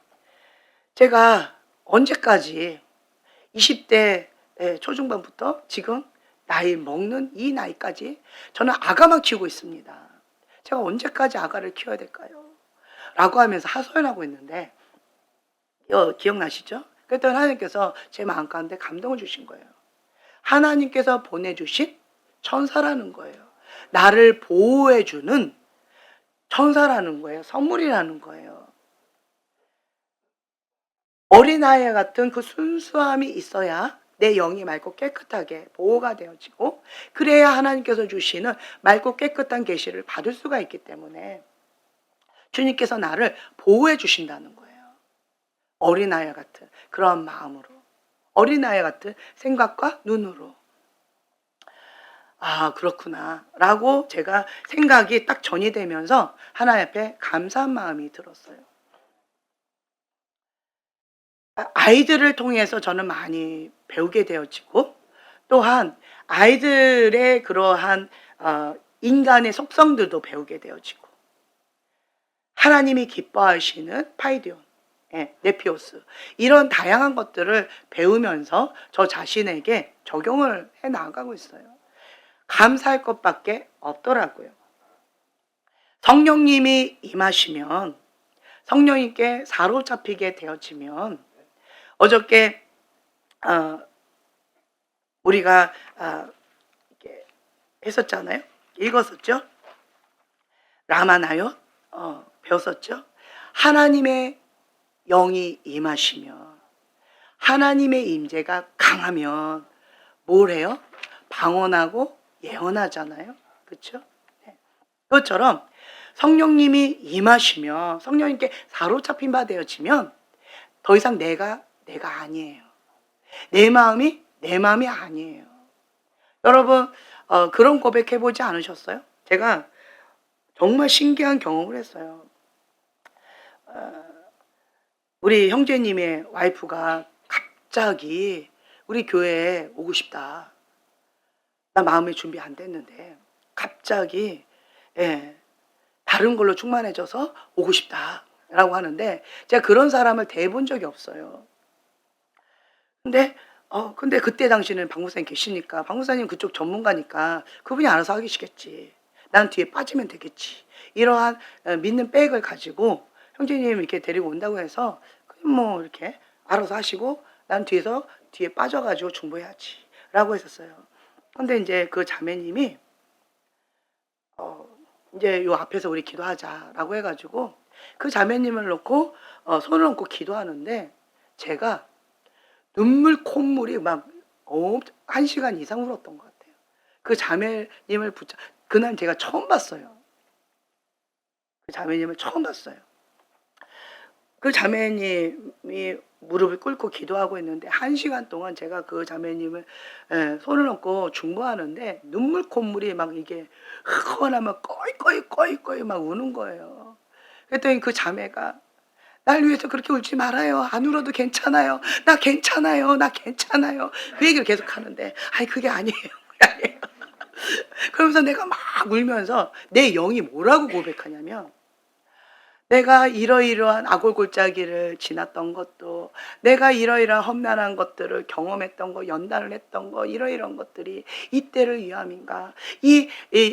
제가 언제까지 20대 초중반부터 지금 나이 먹는 이 나이까지 저는 아가만 키우고 있습니다. 제가 언제까지 아가를 키워야 될까요? 라고 하면서 하소연하고 있는데 기억나시죠? 그랬더니 하나님께서 제 마음 가운데 감동을 주신 거예요. 하나님께서 보내주신 천사라는 거예요. 나를 보호해주는 천사라는 거예요. 선물이라는 거예요. 어린아이 같은 그 순수함이 있어야 내 영이 맑고 깨끗하게 보호가 되어지고 그래야 하나님께서 주시는 맑고 깨끗한 계시를 받을 수가 있기 때문에 주님께서 나를 보호해 주신다는 거예요. 어린아이 같은 그런 마음으로 어린아이 같은 생각과 눈으로 그렇구나 라고 제가 생각이 딱 전이 되면서 하나님 앞에 감사한 마음이 들었어요. 아이들을 통해서 저는 많이 배우게 되어지고 또한 아이들의 그러한 인간의 속성들도 배우게 되어지고 하나님이 기뻐하시는 파이디온, 네피오스 이런 다양한 것들을 배우면서 저 자신에게 적용을 해 나가고 있어요. 감사할 것밖에 없더라고요. 성령님이 임하시면 성령님께 사로잡히게 되어지면 어저께 우리가 이렇게 했었잖아요. 읽었었죠. 라마나요. 배웠었죠. 하나님의 영이 임하시면 하나님의 임재가 강하면 뭘 해요? 방언하고 예언하잖아요. 그렇죠? 네. 그것처럼 성령님이 임하시면 성령님께 사로잡힌 바 되어지면 더 이상 내가 아니에요. 내 마음이 내 마음이 아니에요. 여러분 그런 고백해 보지 않으셨어요? 제가 정말 신기한 경험을 했어요. 우리 형제님의 와이프가 갑자기 우리 교회에 오고 싶다. 나 마음의 준비 안 됐는데 갑자기 예, 다른 걸로 충만해져서 오고 싶다라고 하는데 제가 그런 사람을 대본 적이 없어요. 근데 그때 당시는 박목사님 계시니까 박목사님 그쪽 전문가니까 그분이 알아서 하시겠지. 난 뒤에 빠지면 되겠지. 이러한 믿는 백을 가지고 형제님 이렇게 데리고 온다고 해서 그냥 뭐 이렇게 알아서 하시고 난 뒤에 빠져가지고 중보해야지라고 했었어요. 근데 이제 그 자매님이 이제 요 앞에서 우리 기도하자라고 해가지고 그 자매님을 놓고 손을 얹고 기도하는데 제가 눈물 콧물이 막 1시간 이상 울었던 것 같아요. 그 자매님을 그날 제가 처음 봤어요. 그 자매님을 처음 봤어요. 그 자매님이 무릎을 꿇고 기도하고 있는데 1시간 동안 제가 그 자매님을 손을 얹고 중보하는데 눈물 콧물이 막 이게 흐거나면 꺼이 막 우는 거예요. 그랬더니 그 자매가 날 위해서 그렇게 울지 말아요. 안 울어도 괜찮아요. 나 괜찮아요. 나 괜찮아요. 그 얘기를 계속 하는데 아니 그게 아니에요. 그게 아니에요. 그러면서 내가 막 울면서 내 영이 뭐라고 고백하냐면 내가 이러이러한 아골골짜기를 지났던 것도 내가 이러이러한 험난한 것들을 경험했던 거 연단을 했던 거 이러이러한 것들이 이때를 위함인가 이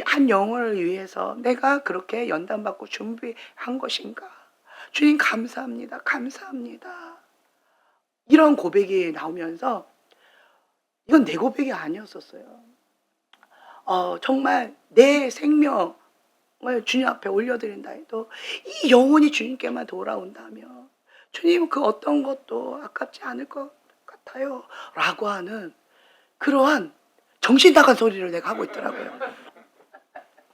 한 영혼을 위해서 내가 그렇게 연단받고 준비한 것인가 주님 감사합니다. 감사합니다. 이런 고백이 나오면서 이건 내 고백이 아니었었어요. 정말 내 생명을 주님 앞에 올려드린다 해도 이 영혼이 주님께만 돌아온다면 주님 그 어떤 것도 아깝지 않을 것 같아요. 라고 하는 그러한 정신 나간 소리를 내가 하고 있더라고요.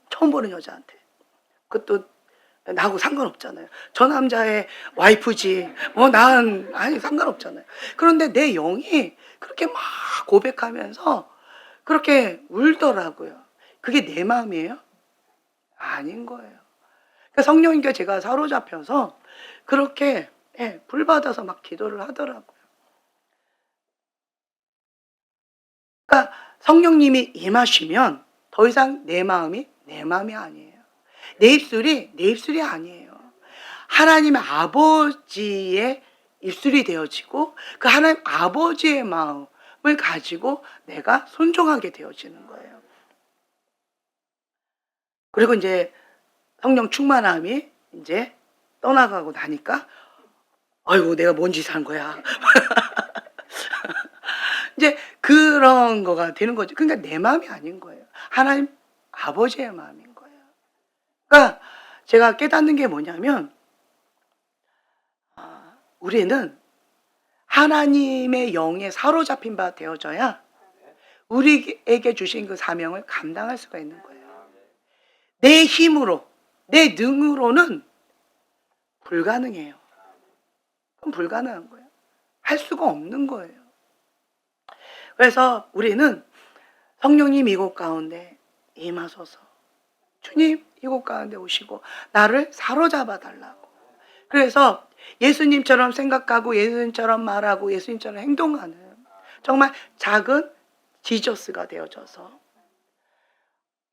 처음 보는 여자한테. 그것도 나하고 상관없잖아요. 저 남자의 와이프지. 난 아니 상관없잖아요. 그런데 내 영이 그렇게 막 고백하면서 그렇게 울더라고요. 그게 내 마음이에요? 아닌 거예요. 그러니까 성령님께 제가 사로잡혀서 그렇게 불받아서 막 기도를 하더라고요. 그러니까 성령님이 임하시면 더 이상 내 마음이 내 마음이 아니에요. 내 입술이 아니에요. 하나님 아버지의 입술이 되어지고 그 하나님 아버지의 마음을 가지고 내가 순종하게 되어지는 거예요. 그리고 이제 성령 충만함이 이제 떠나가고 나니까 아이고 내가 뭔 짓을 한 거야. 이제 그런 거가 되는 거죠. 그러니까 내 마음이 아닌 거예요. 하나님 아버지의 마음인 거예요. 그러니까 제가 깨닫는 게 뭐냐면 우리는 하나님의 영에 사로잡힌 바 되어져야 우리에게 주신 그 사명을 감당할 수가 있는 거예요. 내 힘으로, 내 능으로는 불가능해요. 그건 불가능한 거예요. 할 수가 없는 거예요. 그래서 우리는 성령님 이곳 가운데 임하소서. 주님 이곳 가운데 오시고 나를 사로잡아 달라고. 그래서 예수님처럼 생각하고 예수님처럼 말하고 예수님처럼 행동하는 정말 작은 지저스가 되어져서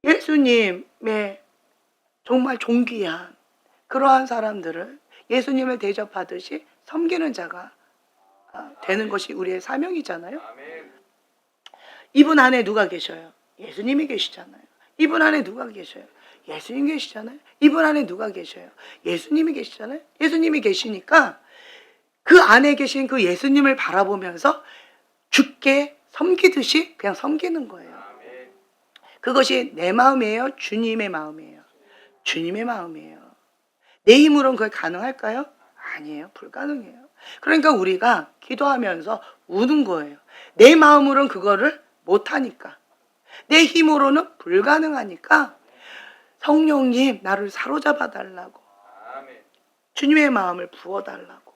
예수님의 정말 존귀한 그러한 사람들을 예수님을 대접하듯이 섬기는 자가 되는 것이 우리의 사명이잖아요. 이분 안에 누가 계셔요? 예수님이 계시잖아요. 이분 안에 누가 계셔요? 예수님 계시잖아요. 이분 안에 누가 계셔요? 예수님이 계시잖아요. 예수님이 계시니까 그 안에 계신 그 예수님을 바라보면서 주께 섬기듯이 그냥 섬기는 거예요. 그것이 내 마음이에요? 주님의 마음이에요? 주님의 마음이에요. 내 힘으로는 그게 가능할까요? 아니에요. 불가능해요. 그러니까 우리가 기도하면서 우는 거예요. 내 마음으로는 그거를 못하니까. 내 힘으로는 불가능하니까 성령님 나를 사로잡아 달라고, 주님의 마음을 부어달라고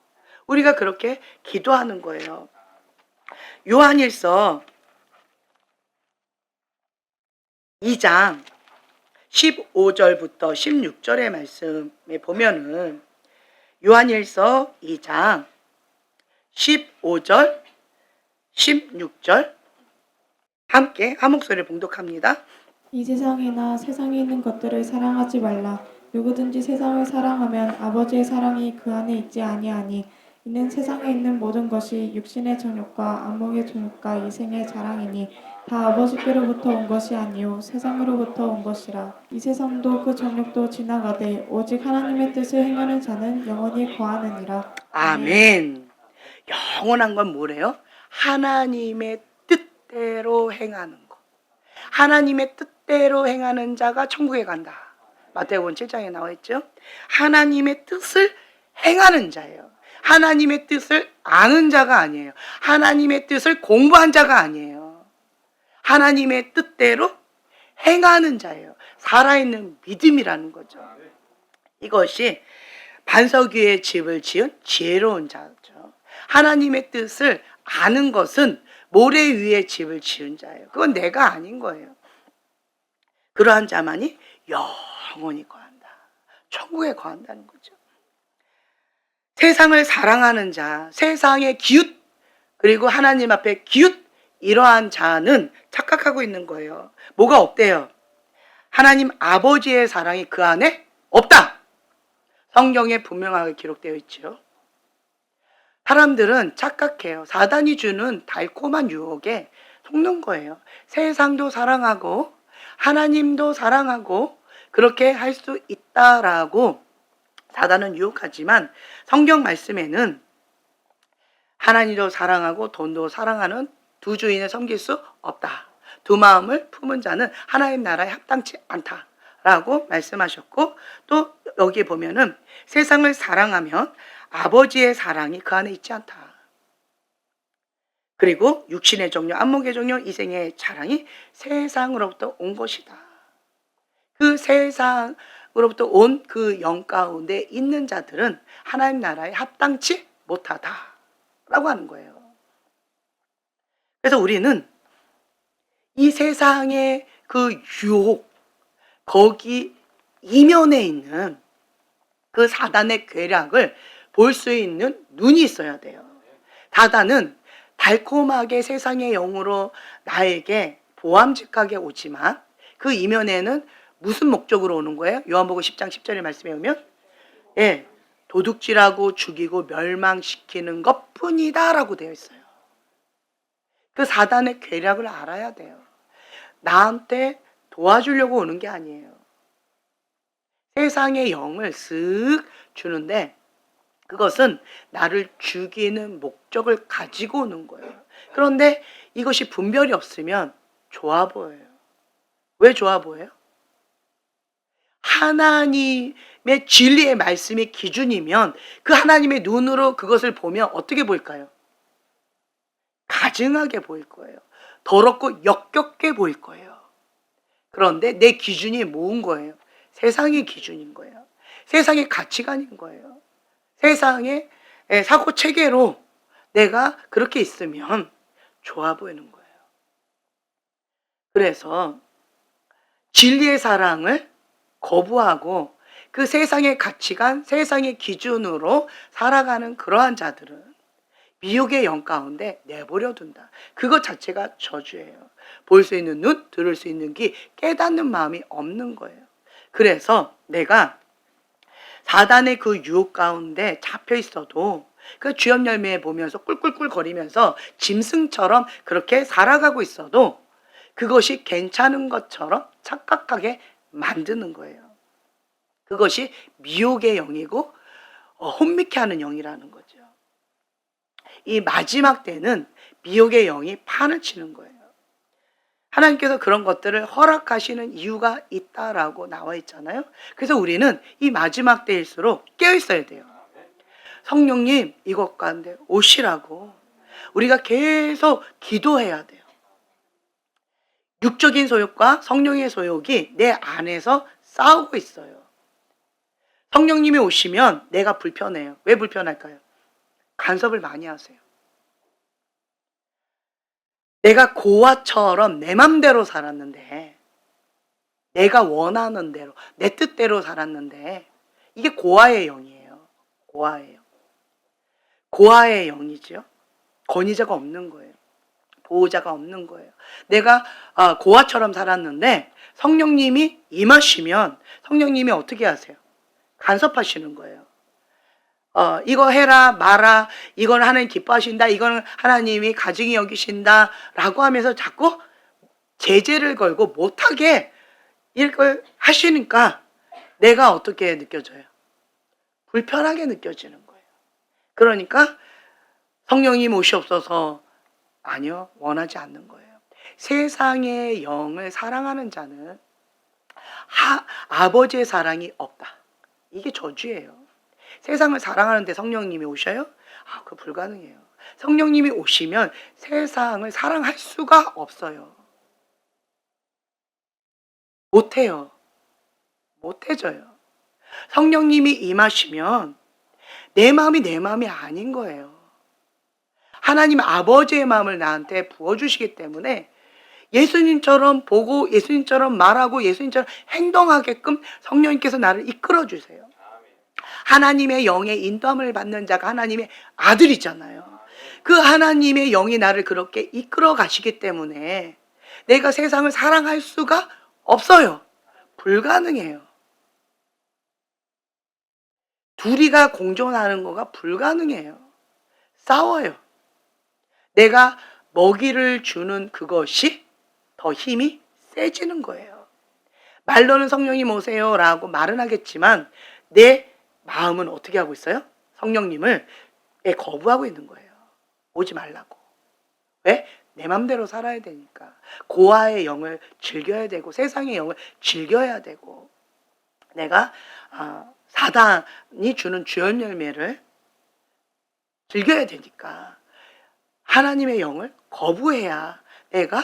우리가 그렇게 기도하는 거예요. 요한일서 2장 15절부터 16절의 말씀에 보면은 요한일서 2장 15절 16절 함께 한 목소리를 봉독합니다. 이 세상이나 세상에 있는 것들을 사랑하지 말라. 누구든지 세상을 사랑하면 아버지의 사랑이 그 안에 있지 아니하니 이는 세상에 있는 모든 것이 육신의 정욕과 안목의 정욕과 이생의 자랑이니 다 아버지께로부터 온 것이 아니요 세상으로부터 온 것이라. 이 세상도 그 정욕도 지나가되 오직 하나님의 뜻을 행하는 자는 영원히 거하느니라. 아멘. 영원한 건 뭐래요? 하나님의 뜻대로 행하는 거. 하나님의 뜻대로 행하는 자가 천국에 간다. 마태복음 7장에 나와 있죠. 하나님의 뜻을 행하는 자예요. 하나님의 뜻을 아는 자가 아니에요. 하나님의 뜻을 공부한 자가 아니에요. 하나님의 뜻대로 행하는 자예요. 살아있는 믿음이라는 거죠. 이것이 반석 위에 집을 지은 지혜로운 자죠. 하나님의 뜻을 아는 것은 모래 위에 집을 지은 자예요. 그건 내가 아닌 거예요. 그러한 자만이 영원히 거한다. 천국에 거한다는 거죠. 세상을 사랑하는 자, 세상의 기웃, 그리고 하나님 앞에 기웃, 이러한 자는 착각하고 있는 거예요. 뭐가 없대요? 하나님 아버지의 사랑이 그 안에 없다. 성경에 분명하게 기록되어 있죠. 사람들은 착각해요. 사단이 주는 달콤한 유혹에 속는 거예요. 세상도 사랑하고 하나님도 사랑하고 그렇게 할 수 있다라고 사단은 유혹하지만 성경 말씀에는 하나님도 사랑하고 돈도 사랑하는 두 주인을 섬길 수 없다. 두 마음을 품은 자는 하나님 나라에 합당치 않다라고 말씀하셨고, 또 여기에 보면은 세상을 사랑하면 아버지의 사랑이 그 안에 있지 않다. 그리고 육신의 정욕, 안목의 정욕, 이생의 자랑이 세상으로부터 온 것이다. 그 세상으로부터 온 그 영 가운데 있는 자들은 하나님 나라에 합당치 못하다라고 하는 거예요. 그래서 우리는 이 세상의 그 유혹, 거기 이면에 있는 그 사단의 괴략을 볼 수 있는 눈이 있어야 돼요. 사단은 달콤하게 세상의 영으로 나에게 보암직하게 오지만 그 이면에는 무슨 목적으로 오는 거예요? 요한복음 10장 10절의 말씀에 보면 도둑질하고 죽이고 멸망시키는 것뿐이다 라고 되어 있어요. 그 사단의 괴략을 알아야 돼요. 나한테 도와주려고 오는 게 아니에요. 세상의 영을 쓱 주는데 그것은 나를 죽이는 목적을 가지고 오는 거예요. 그런데 이것이 분별이 없으면 좋아 보여요. 왜 좋아 보여요? 하나님의 진리의 말씀이 기준이면 그 하나님의 눈으로 그것을 보면 어떻게 보일까요? 가증하게 보일 거예요. 더럽고 역겹게 보일 거예요. 그런데 내 기준이 뭐인 거예요? 세상의 기준인 거예요. 세상의 가치관인 거예요. 세상의 사고 체계로 내가 그렇게 있으면 좋아 보이는 거예요. 그래서 진리의 사랑을 거부하고 그 세상의 가치관, 세상의 기준으로 살아가는 그러한 자들은 미혹의 영 가운데 내버려 둔다. 그것 자체가 저주예요. 볼 수 있는 눈, 들을 수 있는 귀, 깨닫는 마음이 없는 거예요. 그래서 내가 사단의 그 유혹 가운데 잡혀 있어도 그 주엽 열매에 보면서 꿀꿀꿀 거리면서 짐승처럼 그렇게 살아가고 있어도 그것이 괜찮은 것처럼 착각하게 만드는 거예요. 그것이 미혹의 영이고 혼미케 하는 영이라는 거죠. 이 마지막 때는 미혹의 영이 판을 치는 거예요. 하나님께서 그런 것들을 허락하시는 이유가 있다라고 나와 있잖아요. 그래서 우리는 이 마지막 때일수록 깨어 있어야 돼요. 성령님 이것 가운데 오시라고 우리가 계속 기도해야 돼요. 육적인 소욕과 성령의 소욕이 내 안에서 싸우고 있어요. 성령님이 오시면 내가 불편해요. 왜 불편할까요? 간섭을 많이 하세요. 내가 고아처럼 내 맘대로 살았는데, 내가 원하는 대로, 내 뜻대로 살았는데, 이게 고아의 영이에요. 고아의 영. 고아의 영이죠. 권위자가 없는 거예요. 보호자가 없는 거예요. 내가 고아처럼 살았는데 성령님이 임하시면 성령님이 어떻게 하세요? 간섭하시는 거예요. 이거 해라 마라, 이건 하나님 기뻐하신다, 이건 하나님이 가증히 여기신다 라고 하면서 자꾸 제재를 걸고 못하게 이걸 하시니까 내가 어떻게 느껴져요? 불편하게 느껴지는 거예요. 그러니까 성령님 오시옵소서, 아니요, 원하지 않는 거예요. 세상의 영을 사랑하는 자는 아버지의 사랑이 없다. 이게 저주예요. 세상을 사랑하는데 성령님이 오셔요? 그거 불가능해요. 성령님이 오시면 세상을 사랑할 수가 없어요. 못해요. 못해져요. 성령님이 임하시면 내 마음이 내 마음이 아닌 거예요. 하나님 아버지의 마음을 나한테 부어주시기 때문에 예수님처럼 보고 예수님처럼 말하고 예수님처럼 행동하게끔 성령님께서 나를 이끌어주세요. 하나님의 영의 인도함을 받는 자가 하나님의 아들이잖아요. 그 하나님의 영이 나를 그렇게 이끌어 가시기 때문에 내가 세상을 사랑할 수가 없어요. 불가능해요. 둘이가 공존하는 거가 불가능해요. 싸워요. 내가 먹이를 주는 그것이 더 힘이 세지는 거예요. 말로는 성령님 오세요 라고 말은 하겠지만 내 마음은 어떻게 하고 있어요? 성령님을 거부하고 있는 거예요. 오지 말라고. 왜? 내 맘대로 살아야 되니까. 고아의 영을 즐겨야 되고 세상의 영을 즐겨야 되고 내가 사단이 주는 주연 열매를 즐겨야 되니까 하나님의 영을 거부해야 내가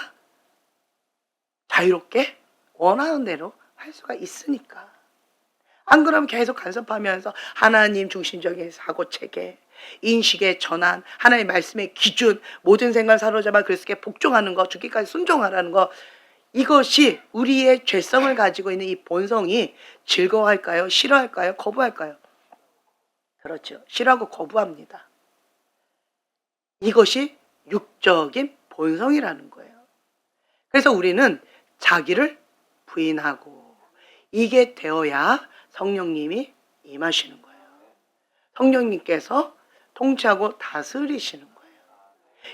자유롭게 원하는 대로 할 수가 있으니까. 안 그러면 계속 간섭하면서 하나님 중심적인 사고체계, 인식의 전환, 하나님의 말씀의 기준, 모든 생각을 사로잡아 그리스도께 복종하는 거, 죽기까지 순종하라는 거, 이것이 우리의 죄성을 가지고 있는 이 본성이 즐거워할까요? 싫어할까요? 거부할까요? 그렇죠. 싫어하고 거부합니다. 이것이 육적인 본성이라는 거예요. 그래서 우리는 자기를 부인하고 이게 되어야 성령님이 임하시는 거예요. 성령님께서 통치하고 다스리시는 거예요.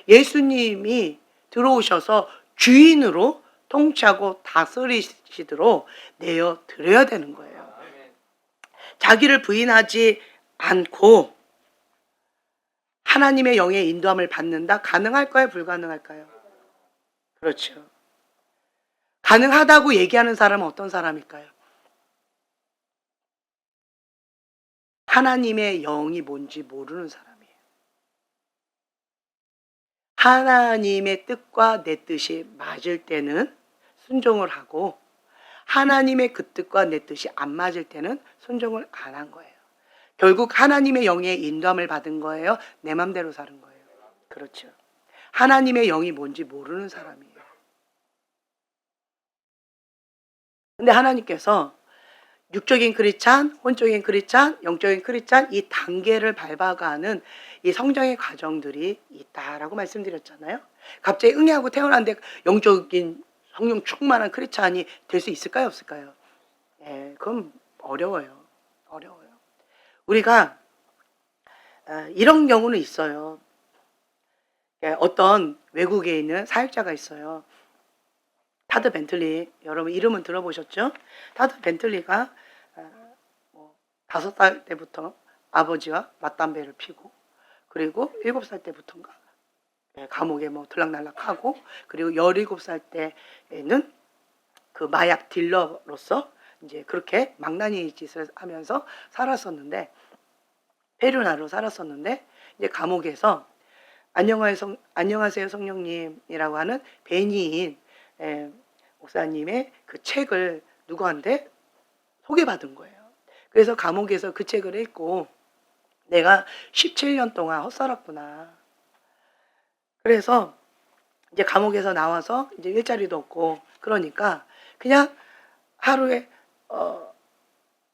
예수님이 들어오셔서 주인으로 통치하고 다스리시도록 내어 드려야 되는 거예요. 자기를 부인하지 않고 하나님의 영의 인도함을 받는다? 가능할까요? 불가능할까요? 그렇죠. 가능하다고 얘기하는 사람은 어떤 사람일까요? 하나님의 영이 뭔지 모르는 사람이에요. 하나님의 뜻과 내 뜻이 맞을 때는 순종을 하고 하나님의 그 뜻과 내 뜻이 안 맞을 때는 순종을 안 한 거예요. 결국 하나님의 영의 인도함을 받은 거예요? 내 맘대로 사는 거예요? 그렇죠. 하나님의 영이 뭔지 모르는 사람이에요. 근데 하나님께서 육적인 크리스찬, 혼적인 크리스찬, 영적인 크리스찬 이 단계를 밟아가는 이 성장의 과정들이 있다라고 말씀드렸잖아요. 갑자기 응애하고 태어났는데 영적인 성령 충만한 크리스찬이 될 수 있을까요? 없을까요? 그건 어려워요. 어려워요. 우리가 이런 경우는 있어요. 어떤 외국에 있는 사역자가 있어요. 타드 벤틀리, 여러분 이름은 들어보셨죠? 타드 벤틀리가 5살 때부터 아버지와 맞담배를 피고 그리고 7살 때부터인가 감옥에 들락날락하고 그리고 17살 때에는 그 마약 딜러로서 이제 그렇게 망나니 짓을 하면서 살았었는데 페루나로 살았었는데 이제 감옥에서 안녕하세요 성령님이라고 하는 베니인 목사님의 그 책을 누구한테 소개받은 거예요. 그래서 감옥에서 그 책을 읽고 내가 17년 동안 헛살았구나. 그래서 이제 감옥에서 나와서 이제 일자리도 없고 그러니까 그냥 하루에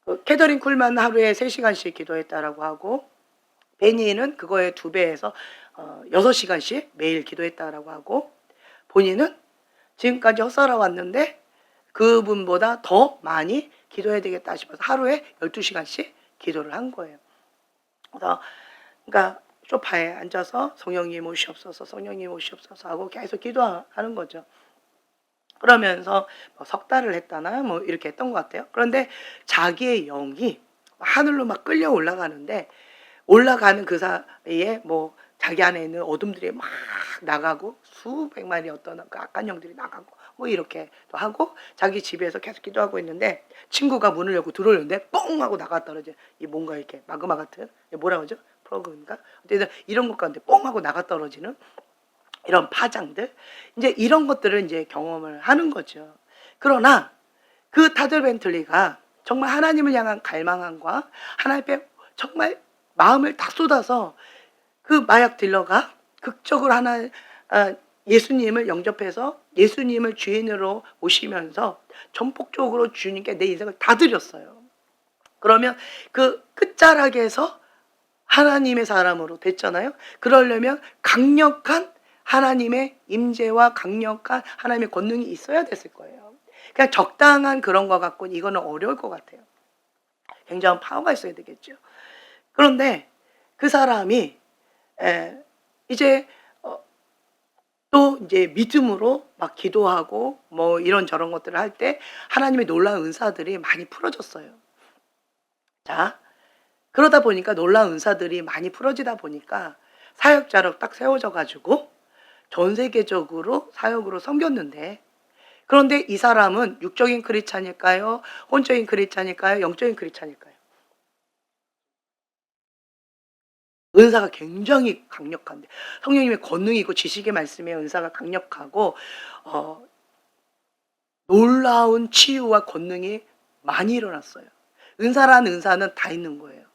그 캐더린 쿨만 하루에 3시간씩 기도했다라고 하고 베니는 그거의 2배에서 6시간씩 매일 기도했다라고 하고 본인은 지금까지 헛살아 왔는데 그분보다 더 많이 기도해야 되겠다 싶어서 하루에 12시간씩 기도를 한 거예요. 그래서 그러니까 소파에 앉아서 성령님 오시옵소서 성령님 오시옵소서 하고 계속 기도하는 거죠. 그러면서 뭐 3달을 했다나 뭐 이렇게 했던 것 같아요. 그런데 자기의 영이 하늘로 막 끌려 올라가는데 올라가는 그 사이에 뭐 자기 안에 있는 어둠들이 막 나가고 수백 마리 어떤 그 악한 영들이 나가고 뭐 이렇게 또 하고 자기 집에서 계속 기도하고 있는데 친구가 문을 열고 들어오는데 뻥 하고 나가 떨어져. 이 뭔가 이렇게 마그마 같은 뭐라 그러죠? 프로그인가? 어쨌든 이런 것 가운데 뻥 하고 나가 떨어지는 이런 파장들 이제 이런 것들을 이제 경험을 하는 거죠. 그러나 그 타들 벤틀리가 정말 하나님을 향한 갈망함과 하나님의 정말 마음을 다 쏟아서 그 마약 딜러가 극적으로 예수님을 영접해서 예수님을 주인으로 모시면서 전폭적으로 주님께 내 인생을 다 드렸어요. 그러면 그 끝자락에서 하나님의 사람으로 됐잖아요. 그러려면 강력한 하나님의 임재와 강력한 하나님의 권능이 있어야 됐을 거예요. 그냥 적당한 그런 거 갖고는 이거는 어려울 것 같아요. 굉장한 파워가 있어야 되겠죠. 그런데 그 사람이 이제 또 이제 믿음으로 막 기도하고 뭐 이런저런 것들을 할 때 하나님의 놀라운 은사들이 많이 풀어졌어요. 자, 그러다 보니까 놀라운 은사들이 많이 풀어지다 보니까 사역자로 딱 세워져 가지고 전 세계적으로 사역으로 섬겼는데 그런데 이 사람은 육적인 크리스찬일까요? 혼적인 크리스찬일까요? 영적인 크리스찬일까요? 은사가 굉장히 강력한데 성령님의 권능이 있고 지식의 말씀의 은사가 강력하고 놀라운 치유와 권능이 많이 일어났어요. 은사라는 은사는 다 있는 거예요.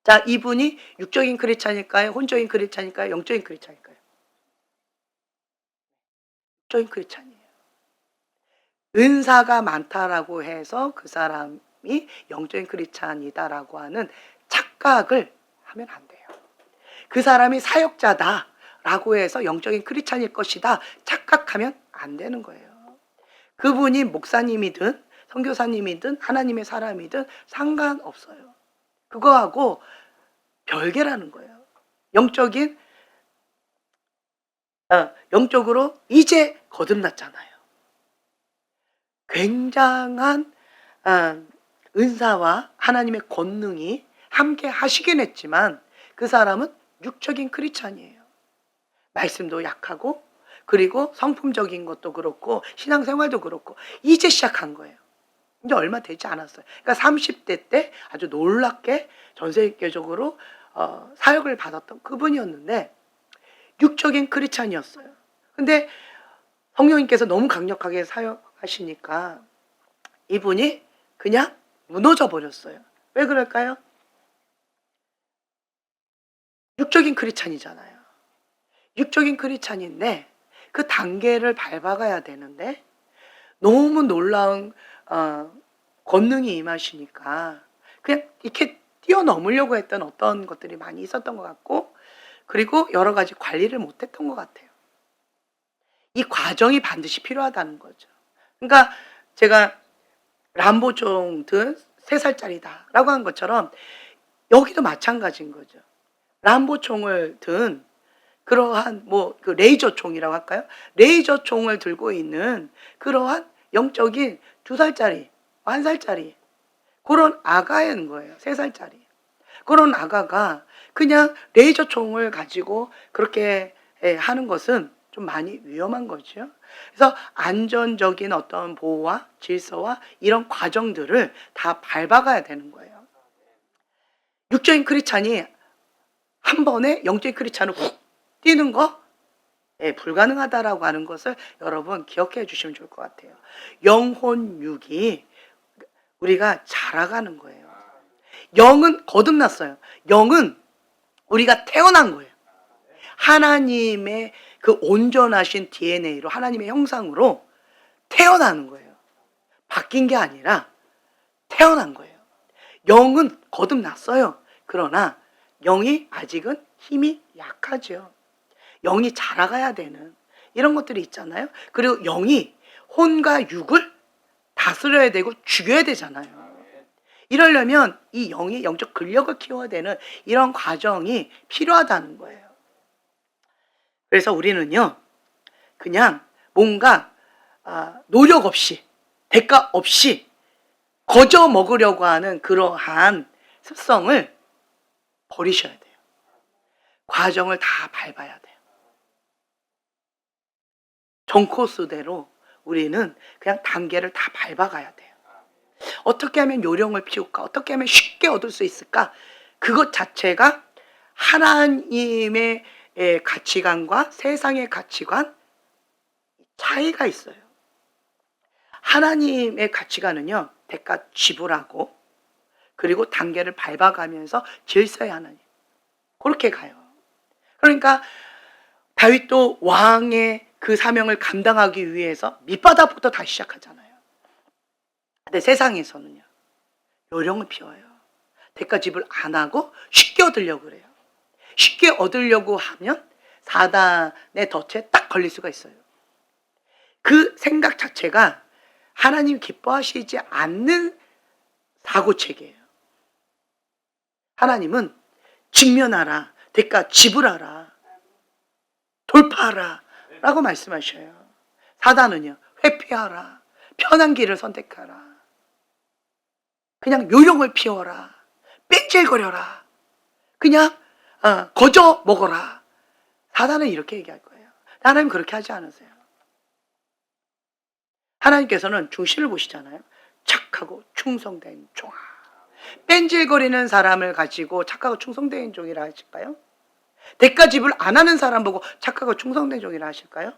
자, 이분이 육적인 크리스찬일까요? 혼적인 크리스찬일까요? 영적인 크리스찬일까요? 육적인 크리스찬이에요. 은사가 많다라고 해서 그 사람이 영적인 크리스찬이다라고 하는 착각을 하면 안 돼요. 그 사람이 사역자다라고 해서 영적인 크리스찬일 것이다 착각하면 안 되는 거예요. 그분이 목사님이든 선교사님이든 하나님의 사람이든 상관없어요. 그거하고 별개라는 거예요. 영적으로 이제 거듭났잖아요. 굉장한 은사와 하나님의 권능이 함께 하시긴 했지만 그 사람은 육적인 크리스찬이에요. 말씀도 약하고 그리고 성품적인 것도 그렇고 신앙생활도 그렇고 이제 시작한 거예요. 이제 얼마 되지 않았어요. 그러니까 30대 때 아주 놀랍게 전 세계적으로 사역을 받았던 그분이었는데 육적인 크리스찬이었어요. 근데 성령님께서 너무 강력하게 사역하시니까 이분이 그냥 무너져 버렸어요. 왜 그럴까요? 육적인 크리스찬이잖아요. 육적인 크리스찬인데 그 단계를 밟아가야 되는데 너무 놀라운 권능이 임하시니까 그냥 이렇게 뛰어넘으려고 했던 어떤 것들이 많이 있었던 것 같고 그리고 여러 가지 관리를 못했던 것 같아요. 이 과정이 반드시 필요하다는 거죠. 그러니까 제가 람보총 든 3살짜리다라고 한 것처럼 여기도 마찬가지인 거죠. 람보총을 든 그러한 뭐 그 레이저 총이라고 할까요? 레이저 총을 들고 있는 그러한 영적인 2살짜리, 1살짜리 그런 아가인 거예요. 3살짜리. 그런 아가가 그냥 레이저 총을 가지고 그렇게 하는 것은 좀 많이 위험한 거죠. 그래서 안전적인 어떤 보호와 질서와 이런 과정들을 다 밟아가야 되는 거예요. 육적인 크리스찬이 한 번에 영적인 크리스찬을 훅 뛰는 거 불가능하다라고 하는 것을 여러분 기억해 주시면 좋을 것 같아요. 영혼 육이 우리가 자라가는 거예요. 영은 거듭났어요. 영은 우리가 태어난 거예요. 하나님의 그 온전하신 DNA로 하나님의 형상으로 태어나는 거예요. 바뀐 게 아니라 태어난 거예요. 영은 거듭났어요. 그러나 영이 아직은 힘이 약하죠. 영이 자라가야 되는 이런 것들이 있잖아요. 그리고 영이 혼과 육을 다스려야 되고 죽여야 되잖아요. 이러려면 이 영이 영적 근력을 키워야 되는 이런 과정이 필요하다는 거예요. 그래서 우리는요, 그냥 뭔가 노력 없이, 대가 없이 거저 먹으려고 하는 그러한 습성을 버리셔야 돼요. 과정을 다 밟아야 돼요. 전코스대로 우리는 그냥 단계를 다 밟아가야 돼요. 어떻게 하면 요령을 피울까? 어떻게 하면 쉽게 얻을 수 있을까? 그것 자체가 하나님의 가치관과 세상의 가치관 차이가 있어요. 하나님의 가치관은요, 대가 지불하고 그리고 단계를 밟아가면서 질서의 하나님. 그렇게 가요. 그러니까 다윗도 왕의 그 사명을 감당하기 위해서 밑바닥부터 다시 시작하잖아요. 근데 세상에서는요, 요령을 피워요. 대가 지불 안 하고 쉽게 얻으려고 그래요. 쉽게 얻으려고 하면 사단의 덫에 딱 걸릴 수가 있어요. 그 생각 자체가 하나님 기뻐하시지 않는 사고체계예요. 하나님은 직면하라, 대가 지불하라, 돌파하라 라고 말씀하셔요. 사단은요, 회피하라, 편한 길을 선택하라, 그냥 요령을 피워라, 뺀질거려라, 그냥 거저 먹어라. 사단은 이렇게 얘기할 거예요. 하나님 그렇게 하지 않으세요. 하나님께서는 중심을 보시잖아요. 착하고 충성된 종아. 뺀질거리는 사람을 가지고 착하고 충성된 종이라 하실까요? 대가 지불 안 하는 사람 보고 착하고 충성된 종이라 하실까요?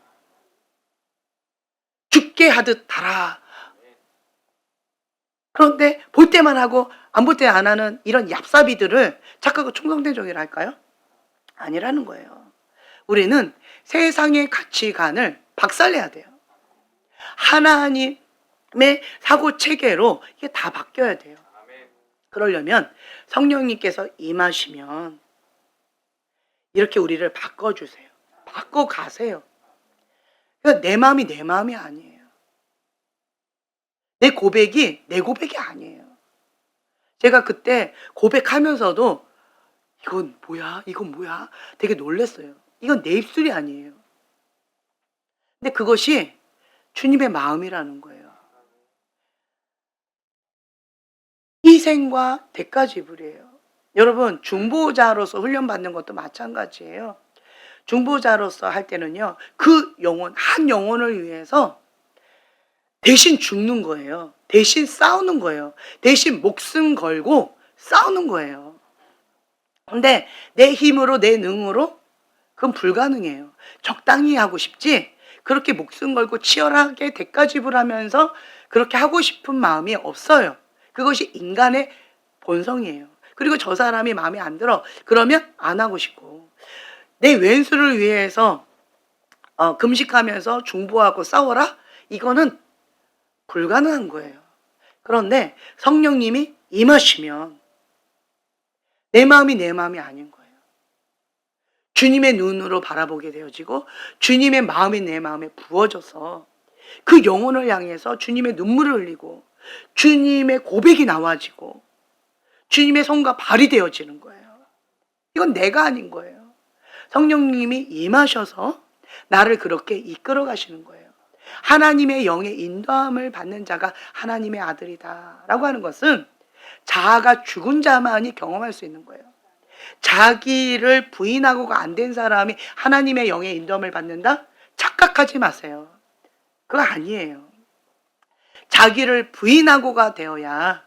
죽게 하듯 달아. 그런데 볼 때만 하고 안 볼 때 안 하는 이런 얍삽이들을 착하고 충성된 종이라 할까요? 아니라는 거예요. 우리는 세상의 가치관을 박살내야 돼요. 하나님의 사고 체계로 이게 다 바뀌어야 돼요. 그러려면 성령님께서 임하시면 이렇게 우리를 바꿔주세요. 바꿔가세요. 그러니까 내 마음이 내 마음이 아니에요. 내 고백이 내 고백이 아니에요. 제가 그때 고백하면서도 이건 뭐야? 이건 뭐야? 되게 놀랐어요. 이건 내 입술이 아니에요. 근데 그것이 주님의 마음이라는 거예요. 희생과 대가 지불이에요. 여러분, 중보자로서 훈련받는 것도 마찬가지예요. 중보자로서 할 때는요, 그 영혼, 한 영혼을 위해서 대신 죽는 거예요. 대신 싸우는 거예요. 대신 목숨 걸고 싸우는 거예요. 근데 내 힘으로, 내 능으로 그건 불가능해요. 적당히 하고 싶지, 그렇게 목숨 걸고 치열하게 대가 지불하면서 그렇게 하고 싶은 마음이 없어요. 그것이 인간의 본성이에요. 그리고 저 사람이 마음에 안 들어. 그러면 안 하고 싶고. 내 왼수를 위해서 금식하면서 중보하고 싸워라? 이거는 불가능한 거예요. 그런데 성령님이 임하시면 내 마음이 내 마음이 아닌 거예요. 주님의 눈으로 바라보게 되어지고 주님의 마음이 내 마음에 부어져서 그 영혼을 향해서 주님의 눈물을 흘리고 주님의 고백이 나와지고 주님의 손과 발이 되어지는 거예요. 이건 내가 아닌 거예요. 성령님이 임하셔서 나를 그렇게 이끌어 가시는 거예요. 하나님의 영의 인도함을 받는 자가 하나님의 아들이다 라고 하는 것은 자아가 죽은 자만이 경험할 수 있는 거예요. 자기를 부인하고가 안 된 사람이 하나님의 영의 인도함을 받는다? 착각하지 마세요. 그거 아니에요. 자기를 부인하고가 되어야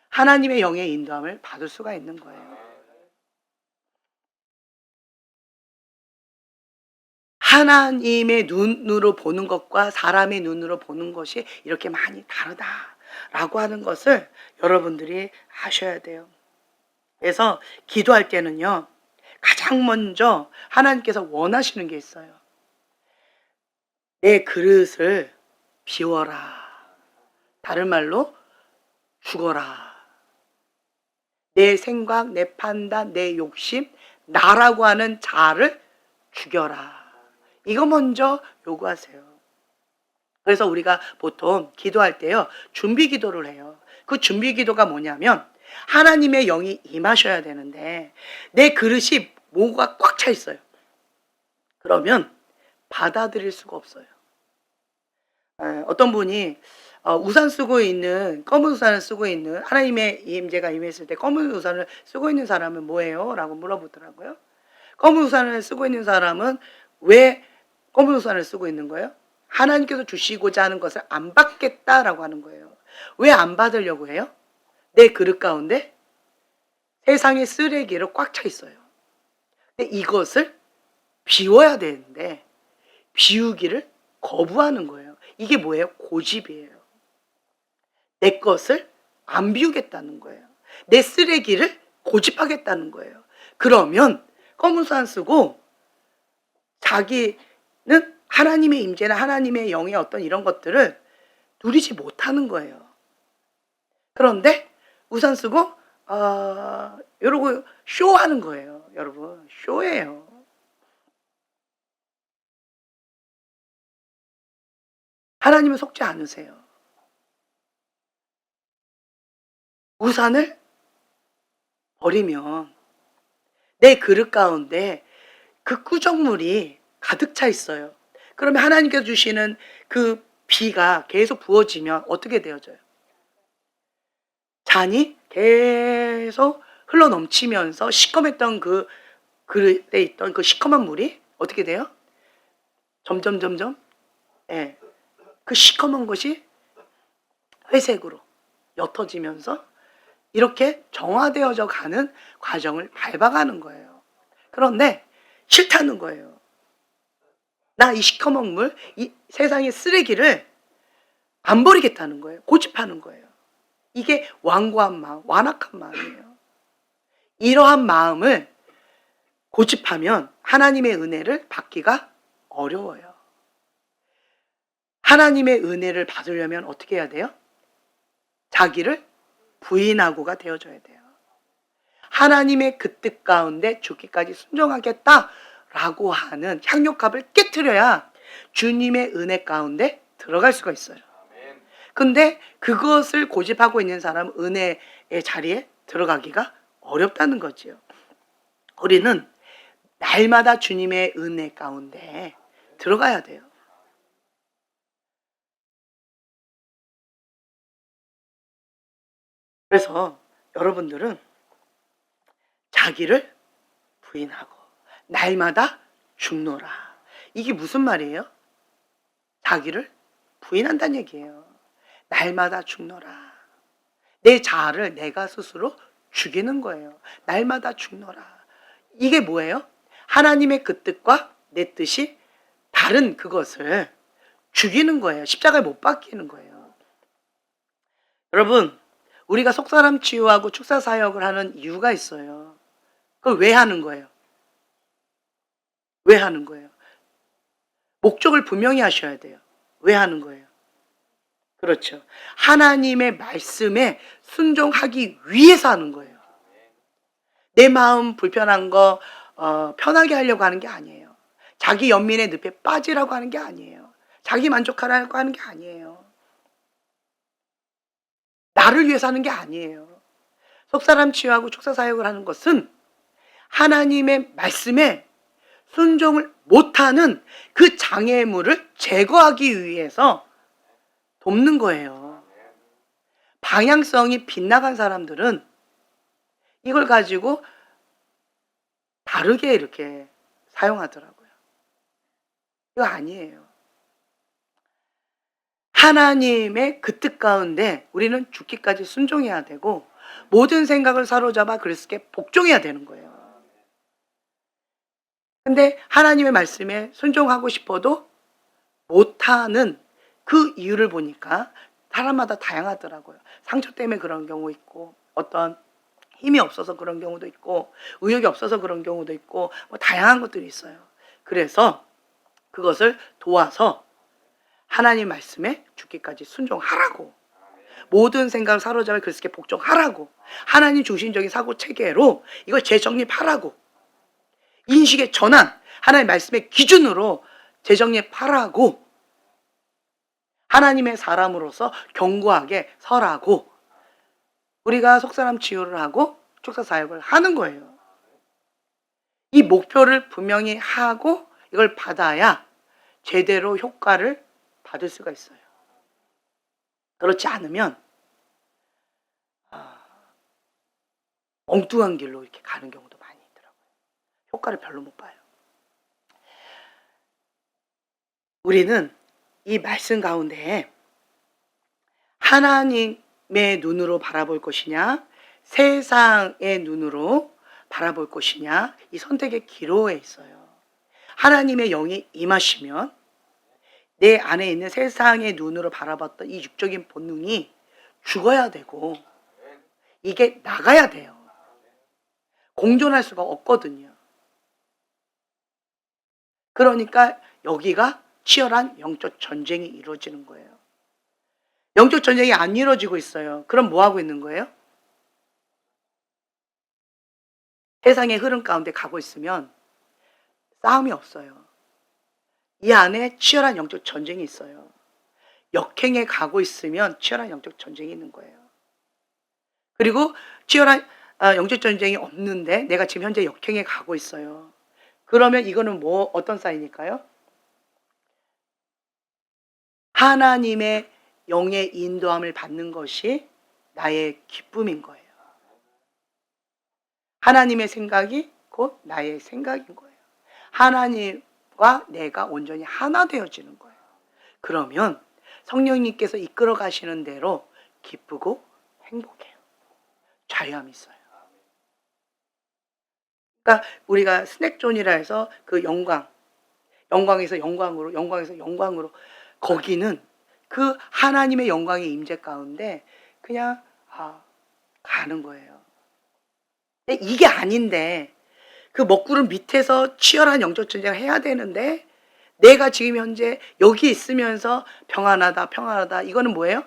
하나님의 영의 인도함을 받을 수가 있는 거예요. 하나님의 눈으로 보는 것과 사람의 눈으로 보는 것이 이렇게 많이 다르다라고 하는 것을 여러분들이 아셔야 돼요. 그래서 기도할 때는요, 가장 먼저 하나님께서 원하시는 게 있어요. 내 그릇을 비워라. 다른 말로 죽어라. 내 생각, 내 판단, 내 욕심, 나라고 하는 자아를 죽여라. 이거 먼저 요구하세요. 그래서 우리가 보통 기도할 때요, 준비 기도를 해요. 그 준비 기도가 뭐냐면 하나님의 영이 임하셔야 되는데 내 그릇이 뭐가 꽉 차 있어요. 그러면 받아들일 수가 없어요. 어떤 분이 우산 쓰고 있는, 검은 우산을 쓰고 있는, 하나님의 임재가 임했을 때 검은 우산을 쓰고 있는 사람은 뭐예요? 라고 물어보더라고요. 검은 우산을 쓰고 있는 사람은 왜 검은 우산을 쓰고 있는 거예요? 하나님께서 주시고자 하는 것을 안 받겠다라고 하는 거예요. 왜 안 받으려고 해요? 내 그릇 가운데 세상의 쓰레기로 꽉 차 있어요. 근데 이것을 비워야 되는데 비우기를 거부하는 거예요. 이게 뭐예요? 고집이에요. 내 것을 안 비우겠다는 거예요. 내 쓰레기를 고집하겠다는 거예요. 그러면 검은 우산 쓰고 자기는 하나님의 임재나 하나님의 영의 어떤 이런 것들을 누리지 못하는 거예요. 그런데 우산 쓰고 이러고 쇼하는 거예요. 여러분, 쇼예요. 하나님은 속지 않으세요. 우산을 버리면 내 그릇 가운데 그 꾸정물이 가득 차 있어요. 그러면 하나님께서 주시는 그 비가 계속 부어지면 어떻게 되어져요? 잔이 계속 흘러 넘치면서 시커맸던 그 그릇에 있던 그 시커먼 물이 어떻게 돼요? 점점 예, 그 시커먼 것이 회색으로 옅어지면서 이렇게 정화되어져 가는 과정을 밟아가는 거예요. 그런데 싫다는 거예요. 나 이 시커먼 물, 이 세상의 쓰레기를 안 버리겠다는 거예요. 고집하는 거예요. 이게 완고한 마음, 완악한 마음이에요. 이러한 마음을 고집하면 하나님의 은혜를 받기가 어려워요. 하나님의 은혜를 받으려면 어떻게 해야 돼요? 자기를 부인하고가 되어줘야 돼요. 하나님의 그 뜻 가운데 죽기까지 순종하겠다라고 하는 향료값을 깨트려야 주님의 은혜 가운데 들어갈 수가 있어요. 근데 그것을 고집하고 있는 사람은 은혜의 자리에 들어가기가 어렵다는 거지요. 우리는 날마다 주님의 은혜 가운데 들어가야 돼요. 그래서 여러분들은 자기를 부인하고 날마다 죽노라. 이게 무슨 말이에요? 자기를 부인한다는 얘기예요. 날마다 죽노라. 내 자아를 내가 스스로 죽이는 거예요. 날마다 죽노라. 이게 뭐예요? 하나님의 그 뜻과 내 뜻이 다른 그것을 죽이는 거예요. 십자가에 못 박히는 거예요. 여러분, 우리가 속사람 치유하고 축사 사역을 하는 이유가 있어요. 그걸 왜 하는 거예요? 왜 하는 거예요? 목적을 분명히 하셔야 돼요. 왜 하는 거예요? 그렇죠. 하나님의 말씀에 순종하기 위해서 하는 거예요. 내 마음 불편한 거 편하게 하려고 하는 게 아니에요. 자기 연민의 늪에 빠지라고 하는 게 아니에요. 자기 만족하라고 하는 게 아니에요. 나를 위해서 하는 게 아니에요. 속사람 치유하고 축사 사역을 하는 것은 하나님의 말씀에 순종을 못하는 그 장애물을 제거하기 위해서 돕는 거예요. 방향성이 빗나간 사람들은 이걸 가지고 다르게 이렇게 사용하더라고요. 이거 아니에요. 하나님의 그 뜻 가운데 우리는 죽기까지 순종해야 되고 모든 생각을 사로잡아 그리스도께 복종해야 되는 거예요. 근데 하나님의 말씀에 순종하고 싶어도 못하는 그 이유를 보니까 사람마다 다양하더라고요. 상처 때문에 그런 경우 있고, 어떤 힘이 없어서 그런 경우도 있고, 의욕이 없어서 그런 경우도 있고, 뭐 다양한 것들이 있어요. 그래서 그것을 도와서 하나님 말씀에 죽기까지 순종하라고, 모든 생각을 사로잡아 그리스도께 복종하라고, 하나님 중심적인 사고 체계로 이걸 재정립하라고, 인식의 전환, 하나님 말씀의 기준으로 재정립하라고, 하나님의 사람으로서 견고하게 서라고, 우리가 속사람 치유를 하고 축사 사역을 하는 거예요. 이 목표를 분명히 하고 이걸 받아야 제대로 효과를 받을 수가 있어요. 그렇지 않으면 엉뚱한 길로 이렇게 가는 경우도 많이 있더라고요. 효과를 별로 못 봐요. 우리는 이 말씀 가운데 하나님의 눈으로 바라볼 것이냐, 세상의 눈으로 바라볼 것이냐, 이 선택의 기로에 있어요. 하나님의 영이 임하시면 내 안에 있는 세상의 눈으로 바라봤던 이 육적인 본능이 죽어야 되고, 이게 나가야 돼요. 공존할 수가 없거든요. 그러니까 여기가 치열한 영적 전쟁이 이루어지는 거예요. 영적 전쟁이 안 이루어지고 있어요. 그럼 뭐 하고 있는 거예요? 세상의 흐름 가운데 가고 있으면 싸움이 없어요. 이 안에 치열한 영적 전쟁이 있어요. 역행에 가고 있으면 치열한 영적 전쟁이 있는 거예요. 그리고 치열한 영적 전쟁이 없는데 내가 지금 현재 역행에 가고 있어요. 그러면 이거는 뭐 어떤 사인일까요? 하나님의 영의 인도함을 받는 것이 나의 기쁨인 거예요. 하나님의 생각이 곧 나의 생각인 거예요. 하나님과 내가 온전히 하나 되어지는 거예요. 그러면 성령님께서 이끌어 가시는 대로 기쁘고 행복해요. 자유함이 있어요. 그러니까 우리가 스낵존이라 해서 그 영광에서 영광으로, 영광에서 영광으로, 거기는 그 하나님의 영광의 임재 가운데 그냥 가는 거예요. 근데 이게 아닌데, 그 먹구름 밑에서 치열한 영적 전쟁을 해야 되는데 내가 지금 현재 여기 있으면서 평안하다 평안하다, 이거는 뭐예요?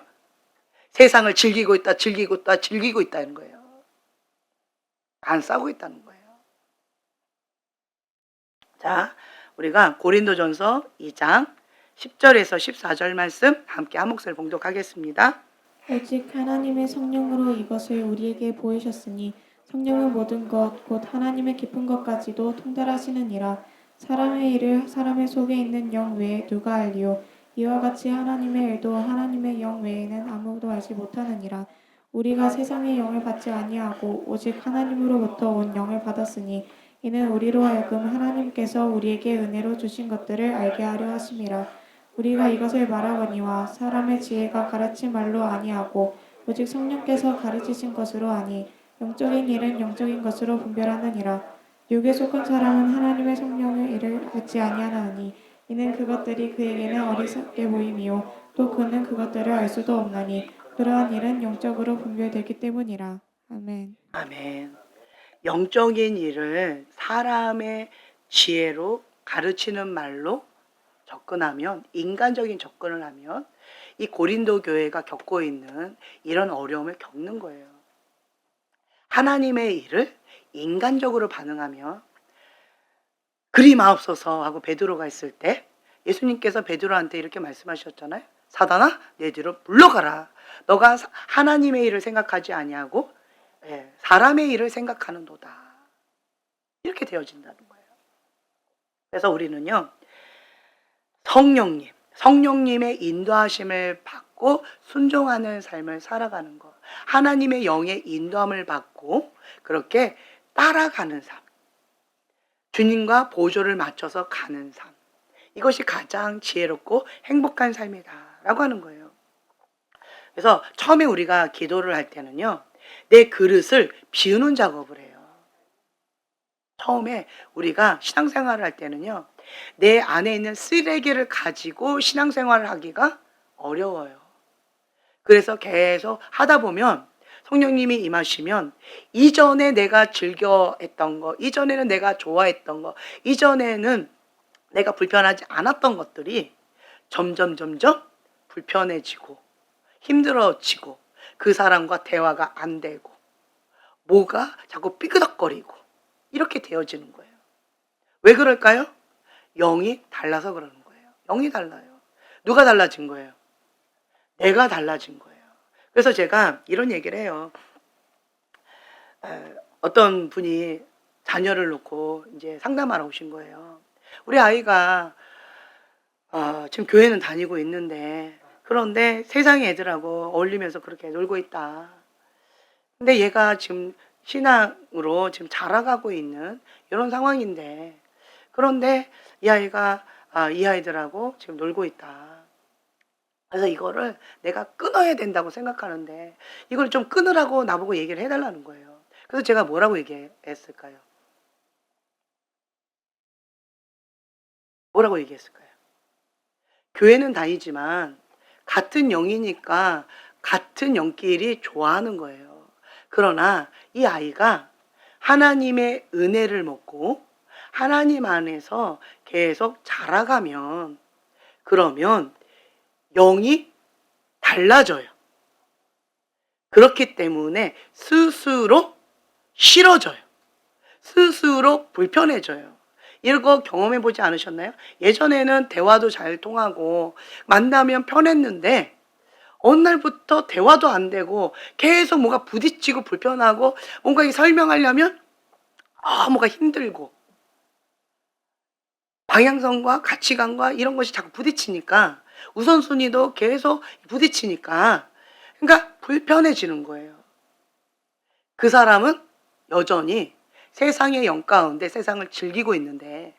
세상을 즐기고 있다 즐기고 있다 즐기고 있다는 거예요. 안 싸우고 있다는 거예요. 자, 우리가 고린도전서 2장 10절에서 14절 말씀 함께 한 목소리 봉독하겠습니다. 오직 하나님의 성령으로 이것을 우리에게 보이셨으니 성령은 모든 것 곧 하나님의 깊은 것까지도 통달하시느니라. 사람의 일을 사람의 속에 있는 영 외에 누가 알리요? 이와 같이 하나님의 일도 하나님의 영 외에는 아무도 알지 못하느니라. 우리가 세상의 영을 받지 아니하고 오직 하나님으로부터 온 영을 받았으니 이는 우리로 하여금 하나님께서 우리에게 은혜로 주신 것들을 알게 하려 하심이라. 우리가 이것을 말하거니와 사람의 지혜가 가르친 말로 아니하고 오직 성령께서 가르치신 것으로 아니 영적인 일은 영적인 것으로 분별하느니라. 육에 속한 사람은 하나님의 성령의 일을 알지 아니하나니 이는 그것들이 그에게는 어리석게 보임이요 또 그는 그것들을 알 수도 없나니 그러한 일은 영적으로 분별되기 때문이라. 아멘. 아멘. 영적인 일을 사람의 지혜로 가르치는 말로 접근하면, 인간적인 접근을 하면 이 고린도 교회가 겪고 있는 이런 어려움을 겪는 거예요. 하나님의 일을 인간적으로 반응하며 그리 마옵소서 하고 베드로가 있을 때 예수님께서 베드로한테 이렇게 말씀하셨잖아요. 사단아, 내 뒤로 물러가라. 너가 하나님의 일을 생각하지 아니하고 사람의 일을 생각하는도다. 이렇게 되어진다는 거예요. 그래서 우리는요, 성령님의 인도하심을 받고 순종하는 삶을 살아가는 것, 하나님의 영의 인도함을 받고 그렇게 따라가는 삶, 주님과 보조를 맞춰서 가는 삶, 이것이 가장 지혜롭고 행복한 삶이다라고 하는 거예요. 그래서 처음에 우리가 기도를 할 때는요, 내 그릇을 비우는 작업을 해요. 처음에 우리가 신앙생활을 할 때는요, 내 안에 있는 쓰레기를 가지고 신앙생활을 하기가 어려워요. 그래서 계속 하다 보면 성령님이 임하시면 이전에 내가 즐겨 했던 거, 이전에는 내가 좋아했던 거, 이전에는 내가 불편하지 않았던 것들이 점점 불편해지고 힘들어지고 그 사람과 대화가 안 되고 뭐가 자꾸 삐그덕거리고 이렇게 되어지는 거예요. 왜 그럴까요? 영이 달라서 그러는 거예요. 영이 달라요. 누가 달라진 거예요? 내가 달라진 거예요. 그래서 제가 이런 얘기를 해요. 어떤 분이 자녀를 놓고 이제 상담하러 오신 거예요. 우리 아이가 지금 교회는 다니고 있는데 그런데 세상의 애들하고 어울리면서 그렇게 놀고 있다. 근데 얘가 지금 신앙으로 지금 자라가고 있는 이런 상황인데 그런데 이 아이가 이 아이들하고 지금 놀고 있다. 그래서 이거를 내가 끊어야 된다고 생각하는데 이걸 좀 끊으라고 나보고 얘기를 해달라는 거예요. 그래서 제가 뭐라고 얘기했을까요? 뭐라고 얘기했을까요? 교회는 다니지만 같은 영이니까 같은 영끼리 좋아하는 거예요. 그러나 이 아이가 하나님의 은혜를 먹고 하나님 안에서 계속 자라가면 그러면 영이 달라져요. 그렇기 때문에 스스로 싫어져요. 스스로 불편해져요. 이거 경험해 보지 않으셨나요? 예전에는 대화도 잘 통하고 만나면 편했는데 어느 날부터 대화도 안 되고 계속 뭐가 부딪히고 불편하고 뭔가 이 설명하려면 뭔가 힘들고 방향성과 가치관과 이런 것이 자꾸 부딪히니까 우선순위도 계속 부딪히니까 그러니까 불편해지는 거예요. 그 사람은 여전히 세상의 영 가운데 세상을 즐기고 있는데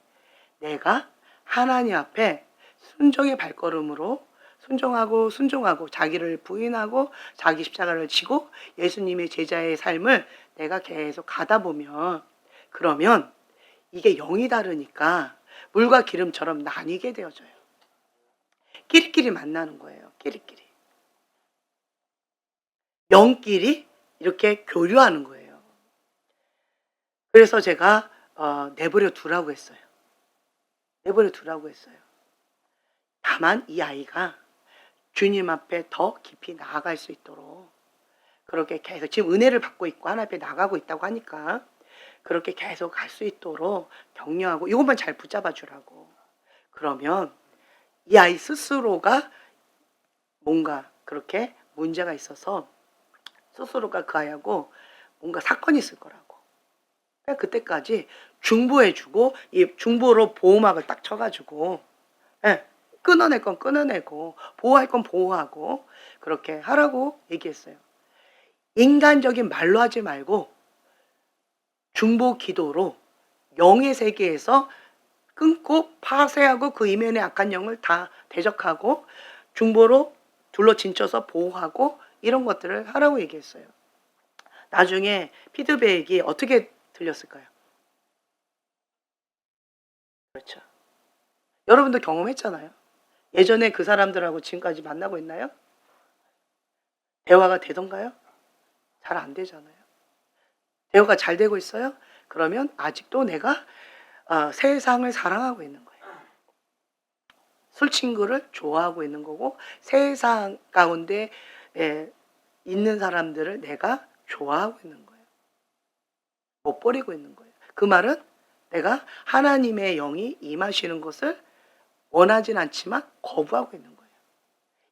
내가 하나님 앞에 순종의 발걸음으로 순종하고 자기를 부인하고 자기 십자가를 지고 예수님의 제자의 삶을 내가 계속 가다 보면 그러면 이게 영이 다르니까 물과 기름처럼 나뉘게 되어져요. 끼리끼리 만나는 거예요. 끼리끼리. 영끼리 이렇게 교류하는 거예요. 그래서 제가 내버려 두라고 했어요. 내버려 두라고 했어요. 다만 이 아이가 주님 앞에 더 깊이 나아갈 수 있도록 그렇게 계속 지금 은혜를 받고 있고 하나님 앞에 나가고 있다고 하니까 그렇게 계속 갈 수 있도록 격려하고 이것만 잘 붙잡아 주라고. 그러면 이 아이 스스로가 뭔가 그렇게 문제가 있어서 스스로가 그 아이하고 뭔가 사건이 있을 거라고. 그러니까 그때까지 중보해주고 이 중보로 보호막을 딱 쳐가지고 끊어낼 건 끊어내고 보호할 건 보호하고 그렇게 하라고 얘기했어요. 인간적인 말로 하지 말고 중보 기도로 영의 세계에서 끊고 파쇄하고 그 이면의 악한 영을 다 대적하고 중보로 둘러 진쳐서 보호하고 이런 것들을 하라고 얘기했어요. 나중에 피드백이 어떻게 들렸을까요? 그렇죠. 여러분도 경험했잖아요. 예전에 그 사람들하고 지금까지 만나고 있나요? 대화가 되던가요? 잘 안 되잖아요. 대화가 잘 되고 있어요? 그러면 아직도 내가 세상을 사랑하고 있는 거예요. 술 친구를 좋아하고 있는 거고 세상 가운데 있는 사람들을 내가 좋아하고 있는 거예요. 못 버리고 있는 거예요. 그 말은 내가 하나님의 영이 임하시는 것을 원하진 않지만 거부하고 있는 거예요.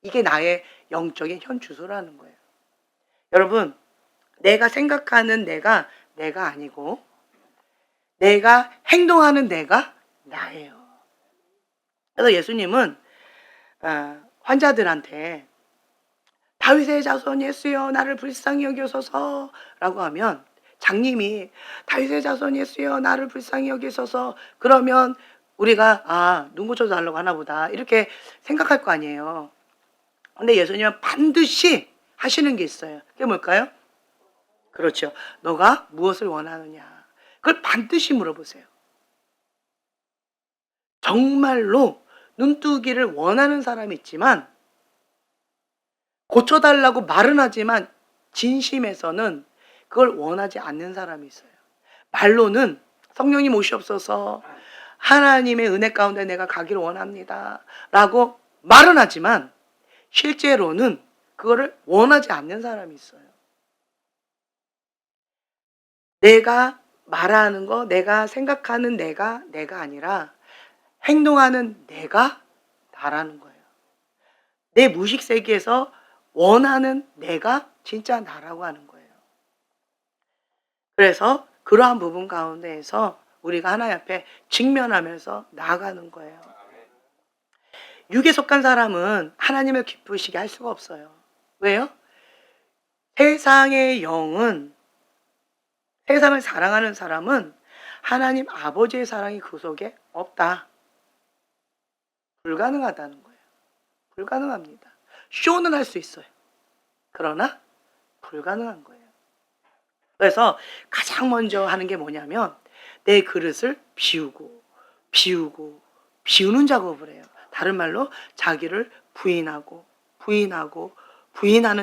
이게 나의 영적인 현 주소라는 거예요. 여러분, 내가 생각하는 내가 아니고 내가 행동하는 내가 나예요. 그래서 예수님은 환자들한테 다윗의 자손 예수여 나를 불쌍히 여기소서 라고 하면 장님이 다윗의 자손 예수여 나를 불쌍히 여기소서 그러면 우리가 눈 고쳐달라고 하나 보다 이렇게 생각할 거 아니에요. 근데 예수님은 반드시 하시는 게 있어요. 그게 뭘까요? 그렇죠. 너가 무엇을 원하느냐. 그걸 반드시 물어보세요. 정말로 눈뜨기를 원하는 사람이 있지만 고쳐달라고 말은 하지만 진심에서는 그걸 원하지 않는 사람이 있어요. 말로는 성령님 오시옵소서, 하나님의 은혜 가운데 내가 가기를 원합니다 라고 말은 하지만 실제로는 그거를 원하지 않는 사람이 있어요. 내가 말하는 거, 내가 생각하는 내가 아니라 행동하는 내가 나라는 거예요. 내 무의식 세계에서 원하는 내가 진짜 나라고 하는 거예요. 그래서 그러한 부분 가운데에서 우리가 하나님 앞에 직면하면서 나아가는 거예요. 육에 속한 사람은 하나님을 기쁘시게 할 수가 없어요. 왜요? 세상의 영은, 세상을 사랑하는 사람은 하나님 아버지의 사랑이 그 속에 없다. 불가능하다는 거예요. 불가능합니다. 쇼는 할 수 있어요. 그러나 불가능한 거예요. 그래서 가장 먼저 하는 게 뭐냐면 내 그릇을 비우는 작업을 해요. 다른 말로 자기를 부인하는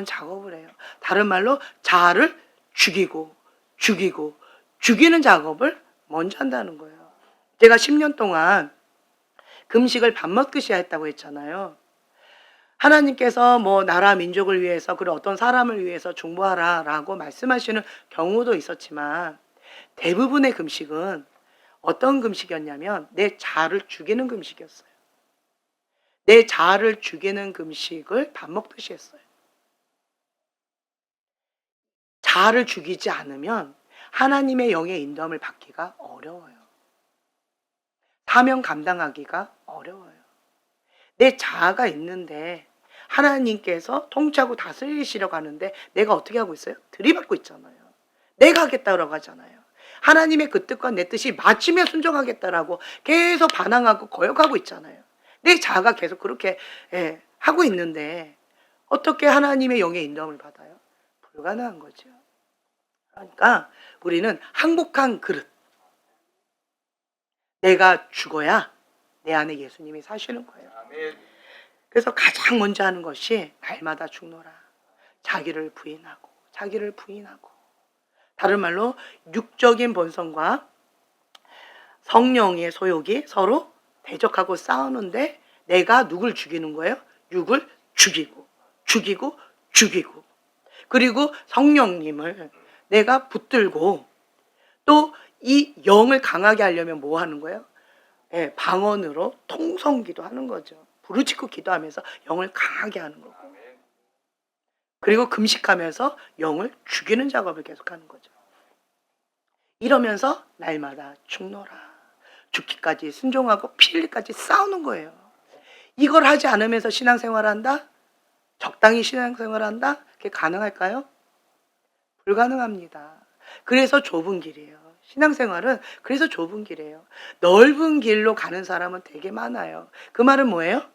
작업을 해요. 다른 말로 자아를 죽이는 작업을 먼저 한다는 거예요. 제가 10년 동안 금식을 밥 먹듯이 했다고 했잖아요. 하나님께서 뭐 나라 민족을 위해서 그리고 어떤 사람을 위해서 중보하라 라고 말씀하시는 경우도 있었지만 대부분의 금식은 어떤 금식이었냐면 내 자아를 죽이는 금식이었어요. 내 자아를 죽이는 금식을 밥 먹듯이 했어요. 자아를 죽이지 않으면 하나님의 영의 인도함을 받기가 어려워요. 사명 감당하기가 어려워요. 내 자아가 있는데 하나님께서 통치하고 다스리시려고 하는데 내가 어떻게 하고 있어요? 들이받고 있잖아요. 내가 하겠다고 하잖아요. 하나님의 그 뜻과 내 뜻이 맞으면 순종하겠다라고 계속 반항하고 거역하고 있잖아요. 내 자아가 계속 그렇게 하고 있는데 어떻게 하나님의 영의 인도함을 받아요? 불가능한 거죠. 그러니까 우리는 항복한 그릇. 내가 죽어야 내 안에 예수님이 사시는 거예요. 그래서 가장 먼저 하는 것이 날마다 죽노라. 자기를 부인하고. 다른 말로 육적인 본성과 성령의 소욕이 서로 대적하고 싸우는데 내가 누굴 죽이는 거예요? 육을 죽이고. 그리고 성령님을 내가 붙들고 또 이 영을 강하게 하려면 뭐 하는 거예요? 방언으로 통성기도 하는 거죠. 부르짖고 기도하면서 영을 강하게 하는 거고. 그리고 금식하면서 영을 죽이는 작업을 계속하는 거죠. 이러면서 날마다 죽노라. 죽기까지 순종하고 피 흘리기까지 싸우는 거예요. 이걸 하지 않으면서 신앙생활한다? 적당히 신앙생활한다? 그게 가능할까요? 불가능합니다. 그래서 좁은 길이에요. 신앙생활은 그래서 좁은 길이에요. 넓은 길로 가는 사람은 되게 많아요. 그 말은 뭐예요?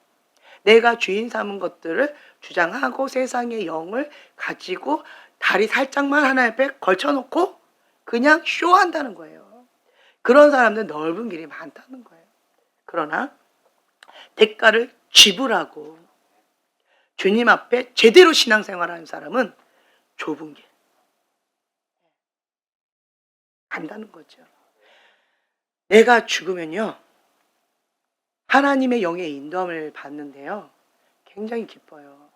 내가 주인 삼은 것들을 주장하고 세상의 영을 가지고 다리 살짝만 하나님 앞에 걸쳐놓고 그냥 쇼한다는 거예요. 그런 사람들은 넓은 길이 많다는 거예요. 그러나 대가를 지불하고 주님 앞에 제대로 신앙생활하는 사람은 좁은 길 간다는 거죠. 내가 죽으면요 하나님의 영의 인도함을 받는데요 굉장히 기뻐요.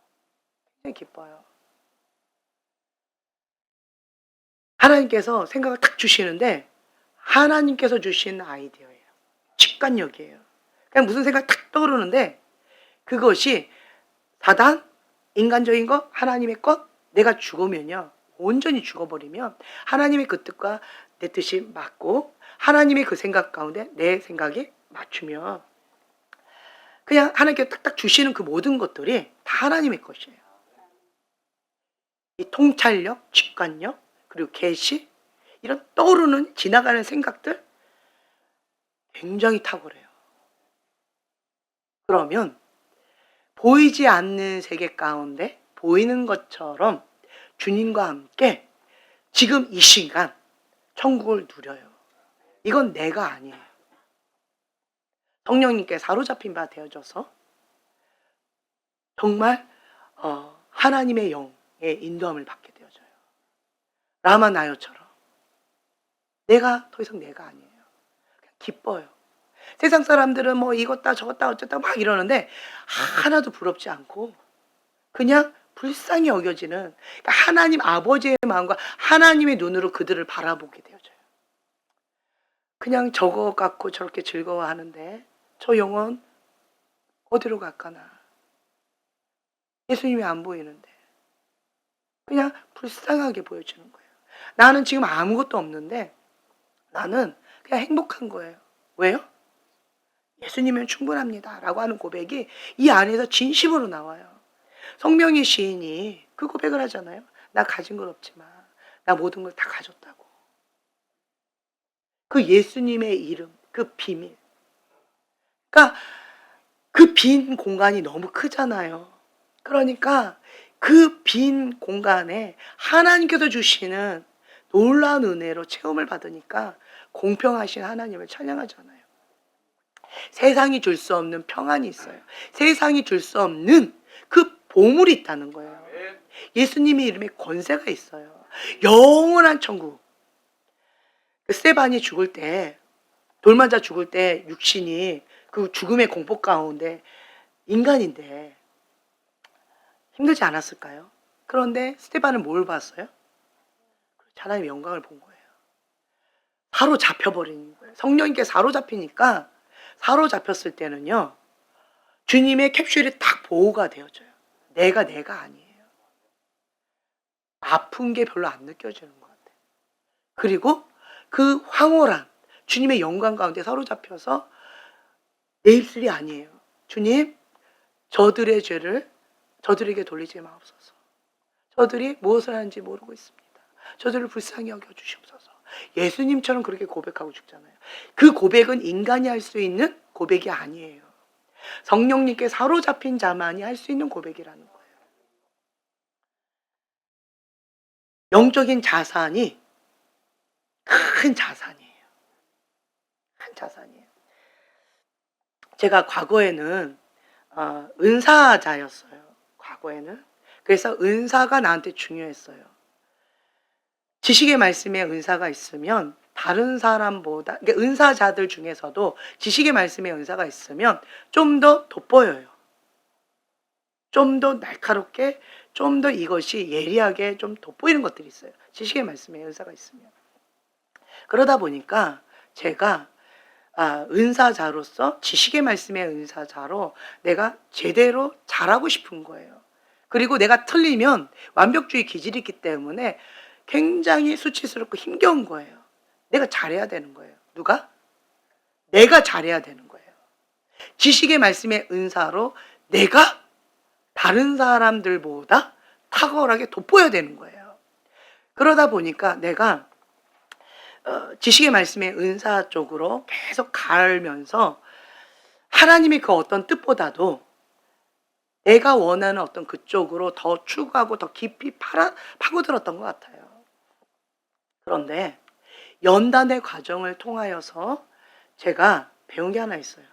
하나님께서 생각을 탁 주시는데 하나님께서 주신 아이디어예요. 직관력이에요. 그냥 무슨 생각이 탁 떠오르는데 그것이 사단, 인간적인 것, 하나님의 것, 내가 죽으면요 온전히 죽어버리면 하나님의 그 뜻과 내 뜻이 맞고 하나님의 그 생각 가운데 내 생각이 맞추면 그냥 하나님께서 딱딱 주시는 그 모든 것들이 다 하나님의 것이에요. 이 통찰력, 직관력, 그리고 계시 이런 떠오르는 지나가는 생각들 굉장히 탁월해요. 그러면 보이지 않는 세계 가운데 보이는 것처럼 주님과 함께 지금 이 시간 천국을 누려요. 이건 내가 아니에요. 성령님께 사로잡힌 바 되어져서 정말 하나님의 영의 인도함을 받게 되어져요. 라마나요처럼 내가 더 이상 내가 아니에요. 그냥 기뻐요. 세상 사람들은 뭐 이것다 저것다 어쨌다 막 이러는데 하나도 부럽지 않고 그냥 불쌍히 여겨지는, 그러니까 하나님 아버지의 마음과 하나님의 눈으로 그들을 바라보게 되어져요. 그냥 저거 갖고 저렇게 즐거워하는데 저 영혼 어디로 갈까나. 예수님이 안 보이는데 그냥 불쌍하게 보여주는 거예요. 나는 지금 아무것도 없는데 나는 그냥 행복한 거예요. 왜요? 예수님은 충분합니다 라고 하는 고백이 이 안에서 진심으로 나와요. 성명의 시인이 그 고백을 하잖아요. 나 가진 건 없지만 나 모든 걸 다 가졌다고. 그 예수님의 이름, 그 비밀. 그러니까 그 빈 공간이 너무 크잖아요. 그러니까 그 빈 공간에 하나님께서 주시는 놀라운 은혜로 체험을 받으니까 공평하신 하나님을 찬양하잖아요. 세상이 줄 수 없는 평안이 있어요. 세상이 줄 수 없는 그 보물이 있다는 거예요. 예수님의 이름에 권세가 있어요. 영원한 천국. 스데반이 죽을 때, 돌 맞아 죽을 때 육신이 그 죽음의 공포 가운데 인간인데 힘들지 않았을까요? 그런데 스데반은 뭘 봤어요? 하나님의 영광을 본 거예요. 사로잡혀버리는 거예요. 성령님께 사로잡히니까 사로잡혔을 때는요, 주님의 캡슐이 딱 보호가 되어져요. 내가 아니에요. 아픈 게 별로 안 느껴지는 것 같아요. 그리고 그 황홀한 주님의 영광 가운데 사로잡혀서 내 입술이 아니에요. 주님, 저들의 죄를 저들에게 돌리지 마옵소서. 저들이 무엇을 하는지 모르고 있습니다. 저들을 불쌍히 여겨주시옵소서. 예수님처럼 그렇게 고백하고 죽잖아요. 그 고백은 인간이 할 수 있는 고백이 아니에요. 성령님께 사로잡힌 자만이 할 수 있는 고백이라는 거예요. 영적인 자산이 큰 자산이에요. 큰 자산이에요. 제가 과거에는 은사자였어요. 과거에는. 그래서 은사가 나한테 중요했어요. 지식의 말씀에 은사가 있으면 다른 사람보다, 그러니까 은사자들 중에서도 지식의 말씀에 은사가 있으면 좀 더 돋보여요. 좀 더 날카롭게, 좀 더 이것이 예리하게 좀 돋보이는 것들이 있어요. 지식의 말씀에 은사가 있으면. 그러다 보니까 제가 은사자로서 지식의 말씀의 은사자로 내가 제대로 잘하고 싶은 거예요. 그리고 내가 틀리면 완벽주의 기질이 있기 때문에 굉장히 수치스럽고 힘겨운 거예요. 내가 잘해야 되는 거예요. 누가? 내가 잘해야 되는 거예요. 지식의 말씀의 은사로 내가 다른 사람들보다 탁월하게 돋보여야 되는 거예요. 그러다 보니까 내가 지식의 말씀의 은사 쪽으로 계속 갈면서 하나님의 그 어떤 뜻보다도 내가 원하는 어떤 그쪽으로 더 추구하고 더 깊이 파고들었던 것 같아요. 그런데 연단의 과정을 통하여서 제가 배운 게 하나 있어요.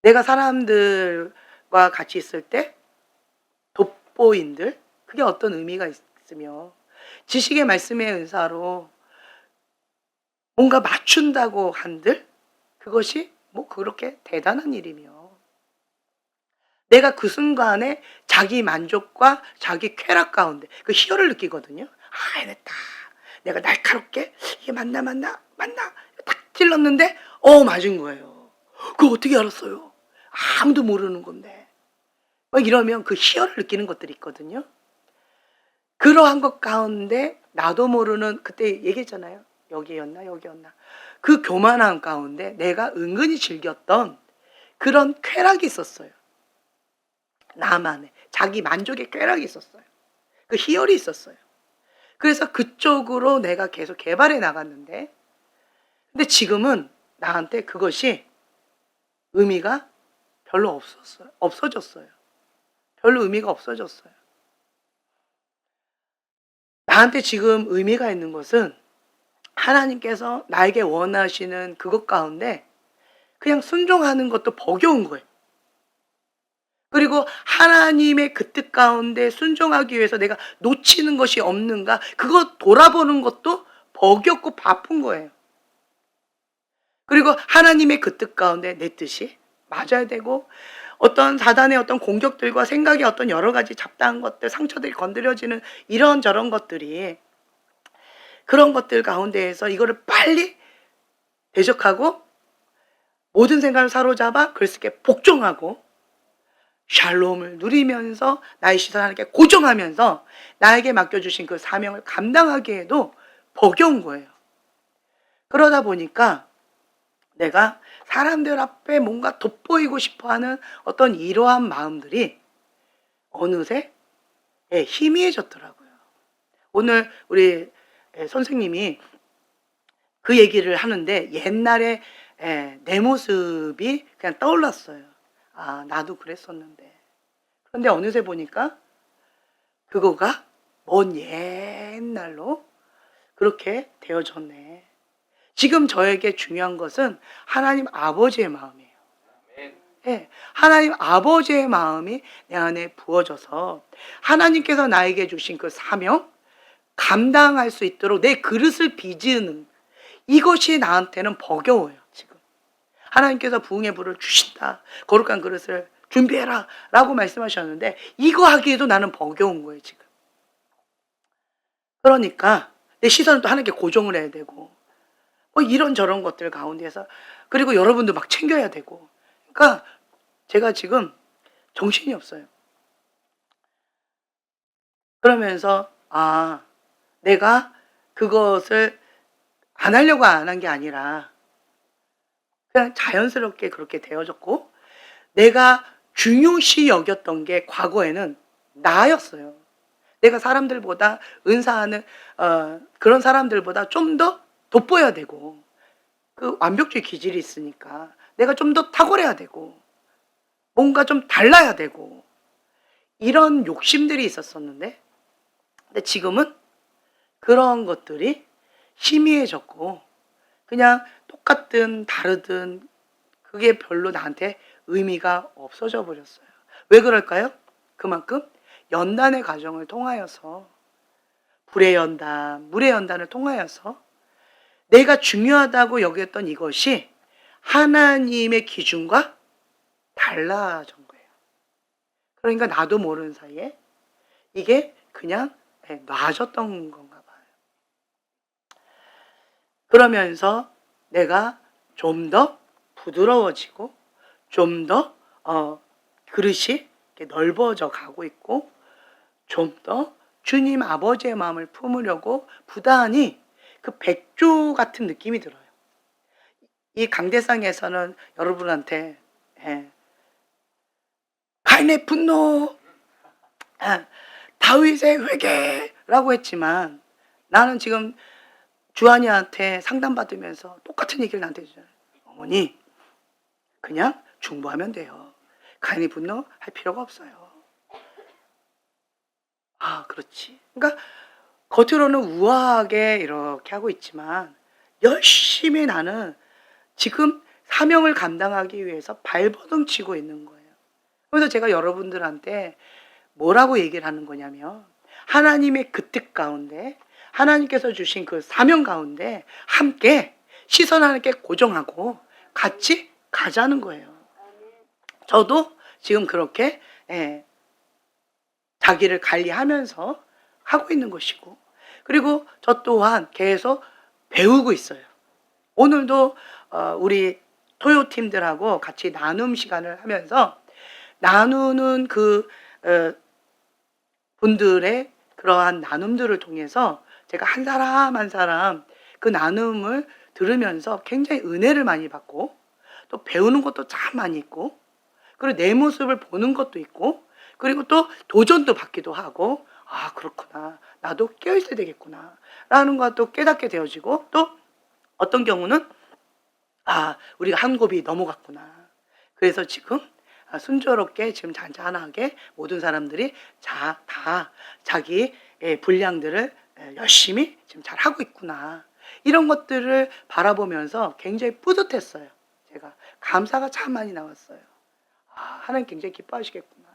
내가 사람들과 같이 있을 때 돋보인들, 그게 어떤 의미가 있으며 지식의 말씀의 은사로 뭔가 맞춘다고 한들 그것이 뭐 그렇게 대단한 일이며 내가 그 순간에 자기 만족과 자기 쾌락 가운데 그 희열을 느끼거든요. 해냈다. 내가 날카롭게 이게 맞나 딱 찔렀는데 맞은 거예요. 그거 어떻게 알았어요? 아무도 모르는 건데. 막 이러면 그 희열을 느끼는 것들이 있거든요. 그러한 것 가운데 나도 모르는, 그때 얘기했잖아요. 여기였나. 그 교만함 가운데 내가 은근히 즐겼던 그런 쾌락이 있었어요. 나만의 자기 만족의 쾌락이 있었어요. 그 희열이 있었어요. 그래서 그쪽으로 내가 계속 개발해 나갔는데, 근데 지금은 나한테 그것이 의미가 별로 없어졌어요. 별로 의미가 나한테 지금 의미가 있는 것은 하나님께서 나에게 원하시는 그것 가운데 그냥 순종하는 것도 버거운 거예요. 그리고 하나님의 그 뜻 가운데 순종하기 위해서 내가 놓치는 것이 없는가, 그거 돌아보는 것도 버겁고 바쁜 거예요. 그리고 하나님의 그 뜻 가운데 내 뜻이 맞아야 되고, 어떤 사단의 어떤 공격들과 생각의 어떤 여러 가지 잡다한 것들, 상처들이 건드려지는 이런저런 것들이, 그런 것들 가운데에서 이거를 빨리 대적하고 모든 생각을 사로잡아 그리스도께 복종하고 샬롬을 누리면서 나의 시선 하나님께 고정하면서 나에게 맡겨주신 그 사명을 감당하기에도 버거운 거예요. 그러다 보니까 내가 사람들 앞에 뭔가 돋보이고 싶어하는 어떤 이러한 마음들이 어느새 희미해졌더라고요. 오늘 우리 선생님이 그 얘기를 하는데 옛날에 내 모습이 그냥 떠올랐어요. 아, 나도 그랬었는데. 그런데 어느새 보니까 그거가 먼 옛날로 그렇게 되어졌네. 지금 저에게 중요한 것은 하나님 아버지의 마음이에요. 예, 하나님 아버지의 마음이 내 안에 부어져서 하나님께서 나에게 주신 그 사명 감당할 수 있도록 내 그릇을 빚는 이것이 나한테는 버거워요. 지금 하나님께서 부흥의 불을 주신다, 거룩한 그릇을 준비해라 라고 말씀하셨는데 이거 하기에도 나는 버거운 거예요 지금. 그러니까 내 시선을 또 하나님께 고정을 해야 되고 뭐 이런저런 것들 가운데서, 그리고 여러분도 막 챙겨야 되고, 그러니까 제가 지금 정신이 없어요. 그러면서 내가 그것을 안 하려고 안 한 게 아니라 그냥 자연스럽게 그렇게 되어졌고, 내가 중요시 여겼던 게 과거에는 나였어요. 내가 사람들보다 은사하는 그런 사람들보다 좀 더 돋보여야 되고, 그 완벽주의 기질이 있으니까 내가 좀 더 탁월해야 되고 뭔가 좀 달라야 되고 이런 욕심들이 있었었는데, 근데 지금은 그런 것들이 희미해졌고 그냥 똑같든 다르든 그게 별로 나한테 의미가 없어져 버렸어요. 왜 그럴까요? 그만큼 연단의 과정을 통하여서, 불의 연단, 물의 연단을 통하여서 내가 중요하다고 여겼던 이것이 하나님의 기준과 달라진 거예요. 그러니까 나도 모르는 사이에 이게 그냥 놔졌던 건가 봐요. 그러면서 내가 좀 더 부드러워지고 좀 더 그릇이 이렇게 넓어져 가고 있고, 좀 더 주님 아버지의 마음을 품으려고 부단히 그 백조 같은 느낌이 들어요. 이 강대상에서는 여러분한테 가인의 분노, 다윗의 회개라고 했지만 나는 지금 주한이한테 상담받으면서 똑같은 얘기를 나한테 해주잖아요. 어머니, 그냥 중보하면 돼요. 가인의 분노 할 필요가 없어요. 그렇지. 그러니까 겉으로는 우아하게 이렇게 하고 있지만 열심히 나는 지금 사명을 감당하기 위해서 발버둥 치고 있는 거예요. 그래서 제가 여러분들한테 뭐라고 얘기를 하는 거냐면, 하나님의 그 뜻 가운데 하나님께서 주신 그 사명 가운데 함께 시선 하나님께 고정하고 같이 가자는 거예요. 저도 지금 그렇게 자기를 관리하면서 하고 있는 것이고, 그리고 저 또한 계속 배우고 있어요. 오늘도 우리 토요팀들하고 같이 나눔 시간을 하면서 나누는 그 분들의 그러한 나눔들을 통해서 제가 한 사람 한 사람 그 나눔을 들으면서 굉장히 은혜를 많이 받고 또 배우는 것도 참 많이 있고, 그리고 내 모습을 보는 것도 있고, 그리고 또 도전도 받기도 하고, 그렇구나, 나도 깨어있어야 되겠구나 라는 것도 깨닫게 되어지고, 또 어떤 경우는 우리가 한 곱이 넘어갔구나, 그래서 지금 순조롭게 지금 잔잔하게 모든 사람들이 다 자기 분량들을 열심히 지금 잘 하고 있구나, 이런 것들을 바라보면서 굉장히 뿌듯했어요. 제가 감사가 참 많이 나왔어요. 아, 하나님 굉장히 기뻐하시겠구나.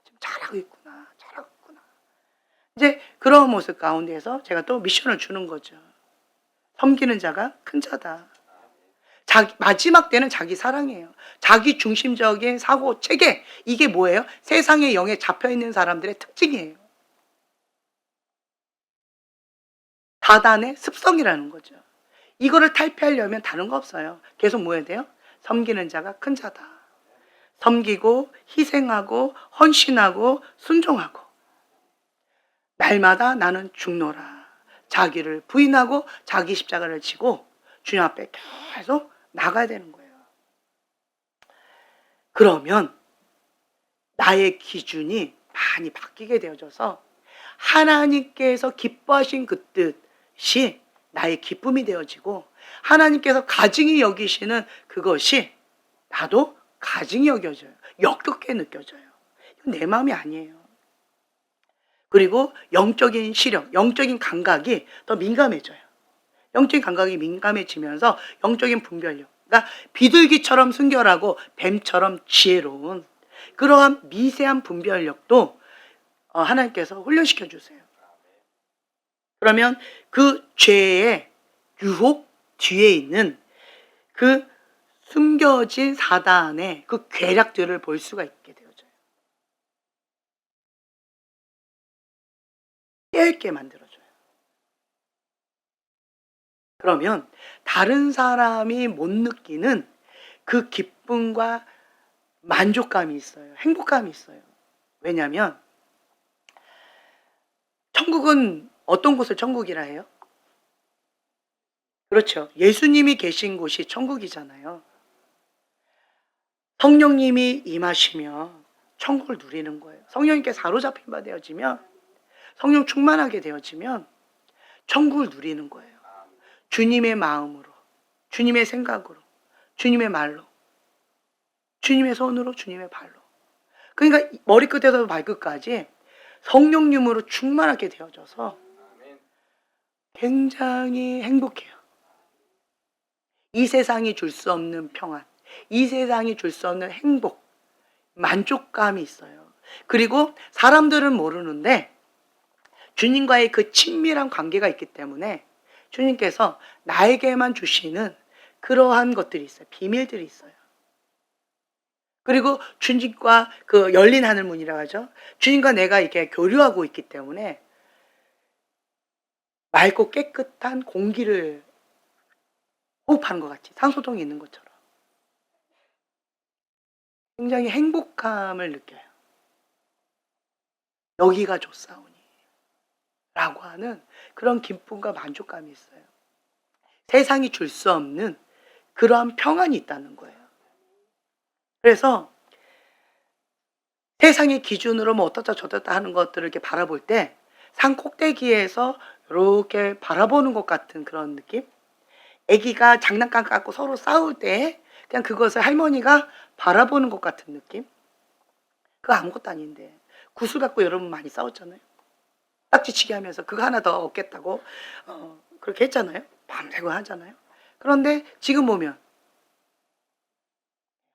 지금 잘하고 있구나. 잘하고 있구나. 이제 그런 모습 가운데에서 제가 또 미션을 주는 거죠. 섬기는 자가 큰 자다. 마지막 때는 자기 사랑이에요. 자기 중심적인 사고 체계. 이게 뭐예요? 세상의 영에 잡혀 있는 사람들의 특징이에요. 사단의 습성이라는 거죠. 이거를 탈피하려면 다른 거 없어요. 계속 뭐 해야 돼요? 섬기는 자가 큰 자다. 섬기고 희생하고 헌신하고 순종하고 날마다 나는 죽노라. 자기를 부인하고 자기 십자가를 지고 주님 앞에 계속 나가야 되는 거예요. 그러면 나의 기준이 많이 바뀌게 되어져서 하나님께서 기뻐하신 그 뜻이 나의 기쁨이 되어지고 하나님께서 가증히 여기시는 그것이 나도 가증히 여겨져요. 역겹게 느껴져요. 이건 내 마음이 아니에요. 그리고 영적인 시력, 영적인 감각이 더 민감해져요. 영적인 감각이 민감해지면서 영적인 분별력, 그러니까 비둘기처럼 순결하고 뱀처럼 지혜로운 그러한 미세한 분별력도 하나님께서 훈련시켜 주세요. 그러면 그 죄의 유혹 뒤에 있는 그 숨겨진 사단의 그 괴략들을 볼 수가 있게 되어져요. 깨있게 만들어줘요. 그러면 다른 사람이 못 느끼는 그 기쁨과 만족감이 있어요. 행복감이 있어요. 왜냐하면 천국은 어떤 곳을 천국이라 해요? 그렇죠. 예수님이 계신 곳이 천국이잖아요. 성령님이 임하시며 천국을 누리는 거예요. 성령님께 사로잡힌 바 되어지면 성령 충만하게 되어지면 천국을 누리는 거예요. 주님의 마음으로, 주님의 생각으로, 주님의 말로, 주님의 손으로, 주님의 발로. 그러니까 머리끝에서 발끝까지 성령님으로 충만하게 되어져서 굉장히 행복해요. 이 세상이 줄 수 없는 평안, 이 세상이 줄 수 없는 행복, 만족감이 있어요. 그리고 사람들은 모르는데 주님과의 그 친밀한 관계가 있기 때문에 주님께서 나에게만 주시는 그러한 것들이 있어요. 비밀들이 있어요. 그리고 주님과 그 열린 하늘문이라고 하죠. 주님과 내가 이렇게 교류하고 있기 때문에 맑고 깨끗한 공기를 호흡하는 것 같이 산소통이 있는 것처럼 굉장히 행복감을 느껴요. 여기가 좋사오니 라고 하는 그런 기쁨과 만족감이 있어요. 세상이 줄 수 없는 그러한 평안이 있다는 거예요. 그래서 세상의 기준으로 뭐 어떻다 저떻다 하는 것들을 이렇게 바라볼 때 산 꼭대기에서 이렇게 바라보는 것 같은 그런 느낌? 아기가 장난감 갖고 서로 싸울 때 그냥 그것을 할머니가 바라보는 것 같은 느낌? 그거 아무것도 아닌데 구슬 갖고 여러분 많이 싸웠잖아요. 딱지치기 하면서 그거 하나 더 얻겠다고 그렇게 했잖아요. 밤새고 하잖아요. 그런데 지금 보면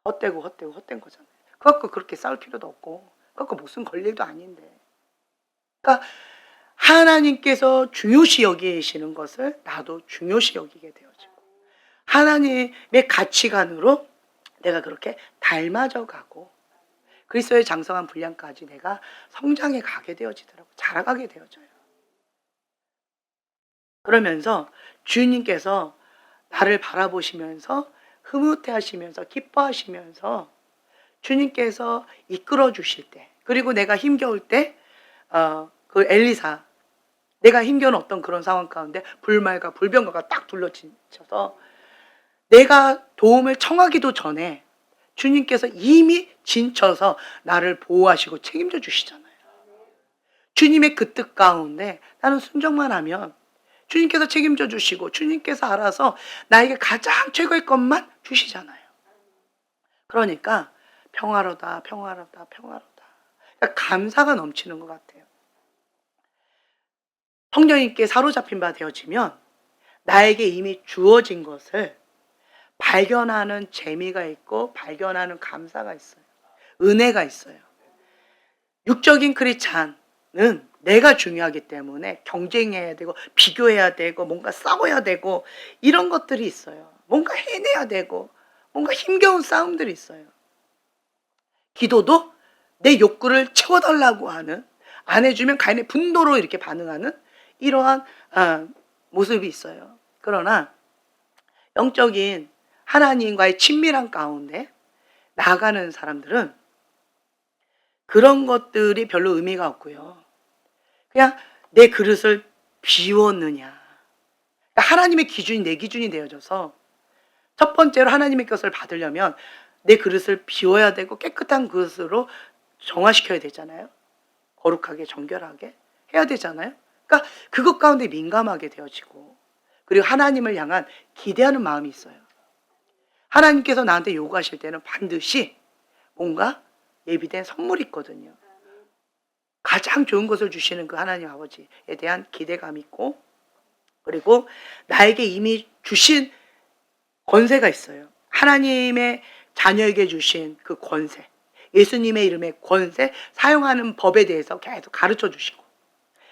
헛되고 헛된 거잖아요. 그거 갖고 그렇게 싸울 필요도 없고 그거 갖고 목숨 걸 일도 아닌데. 그러니까 하나님께서 중요시 여기시는 것을 나도 중요시 여기게 되어지고 하나님의 가치관으로 내가 그렇게 닮아져 가고 그리스도의 장성한 분량까지 내가 성장해 가게 되어지더라고. 자라가게 되어져요. 그러면서 주님께서 나를 바라보시면서 흐뭇해 하시면서 기뻐하시면서 주님께서 이끌어 주실 때 그리고 내가 힘겨울 때 그 엘리사 내가 힘겨운 어떤 그런 상황 가운데 불말과 불병거가 딱 둘러치셔서 내가 도움을 청하기도 전에 주님께서 이미 진쳐서 나를 보호하시고 책임져 주시잖아요. 주님의 그 뜻 가운데 나는 순종만 하면 주님께서 책임져 주시고 주님께서 알아서 나에게 가장 최고의 것만 주시잖아요. 그러니까 평화로다. 그러니까 감사가 넘치는 것 같아요. 성령님께 사로잡힌 바 되어지면 나에게 이미 주어진 것을 발견하는 재미가 있고 발견하는 감사가 있어요. 은혜가 있어요. 육적인 크리스찬은 내가 중요하기 때문에 경쟁해야 되고 비교해야 되고 뭔가 싸워야 되고 이런 것들이 있어요. 뭔가 해내야 되고 뭔가 힘겨운 싸움들이 있어요. 기도도 내 욕구를 채워달라고 하는, 안 해주면 가인의 분노로 이렇게 반응하는 이러한 모습이 있어요. 그러나 영적인 하나님과의 친밀한 가운데 나아가는 사람들은 그런 것들이 별로 의미가 없고요. 그냥 내 그릇을 비웠느냐. 하나님의 기준이 내 기준이 되어져서 첫 번째로 하나님의 것을 받으려면 내 그릇을 비워야 되고 깨끗한 그릇으로 정화시켜야 되잖아요. 거룩하게 정결하게 해야 되잖아요. 그러니까 그것 가운데 민감하게 되어지고, 그리고 하나님을 향한 기대하는 마음이 있어요. 하나님께서 나한테 요구하실 때는 반드시 뭔가 예비된 선물이 있거든요. 가장 좋은 것을 주시는 그 하나님 아버지에 대한 기대감이 있고, 그리고 나에게 이미 주신 권세가 있어요. 하나님의 자녀에게 주신 그 권세, 예수님의 이름의 권세, 사용하는 법에 대해서 계속 가르쳐 주시고,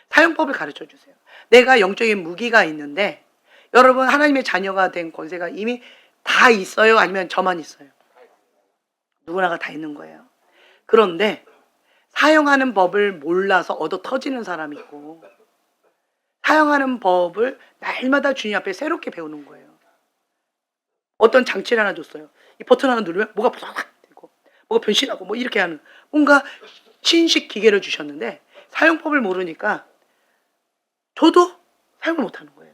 사용법을 가르쳐 주세요. 내가 영적인 무기가 있는데, 여러분 하나님의 자녀가 된 권세가 이미 다 있어요? 아니면 저만 있어요? 누구나가 다 있는 거예요. 그런데 사용하는 법을 몰라서 얻어 터지는 사람이 있고, 사용하는 법을 날마다 주님 앞에 새롭게 배우는 거예요. 어떤 장치를 하나 줬어요. 이 버튼 하나 누르면 뭐가 부서락 되고 뭐가 변신하고 뭐 이렇게 하는 뭔가 신식 기계를 주셨는데 사용법을 모르니까 저도 사용을 못하는 거예요.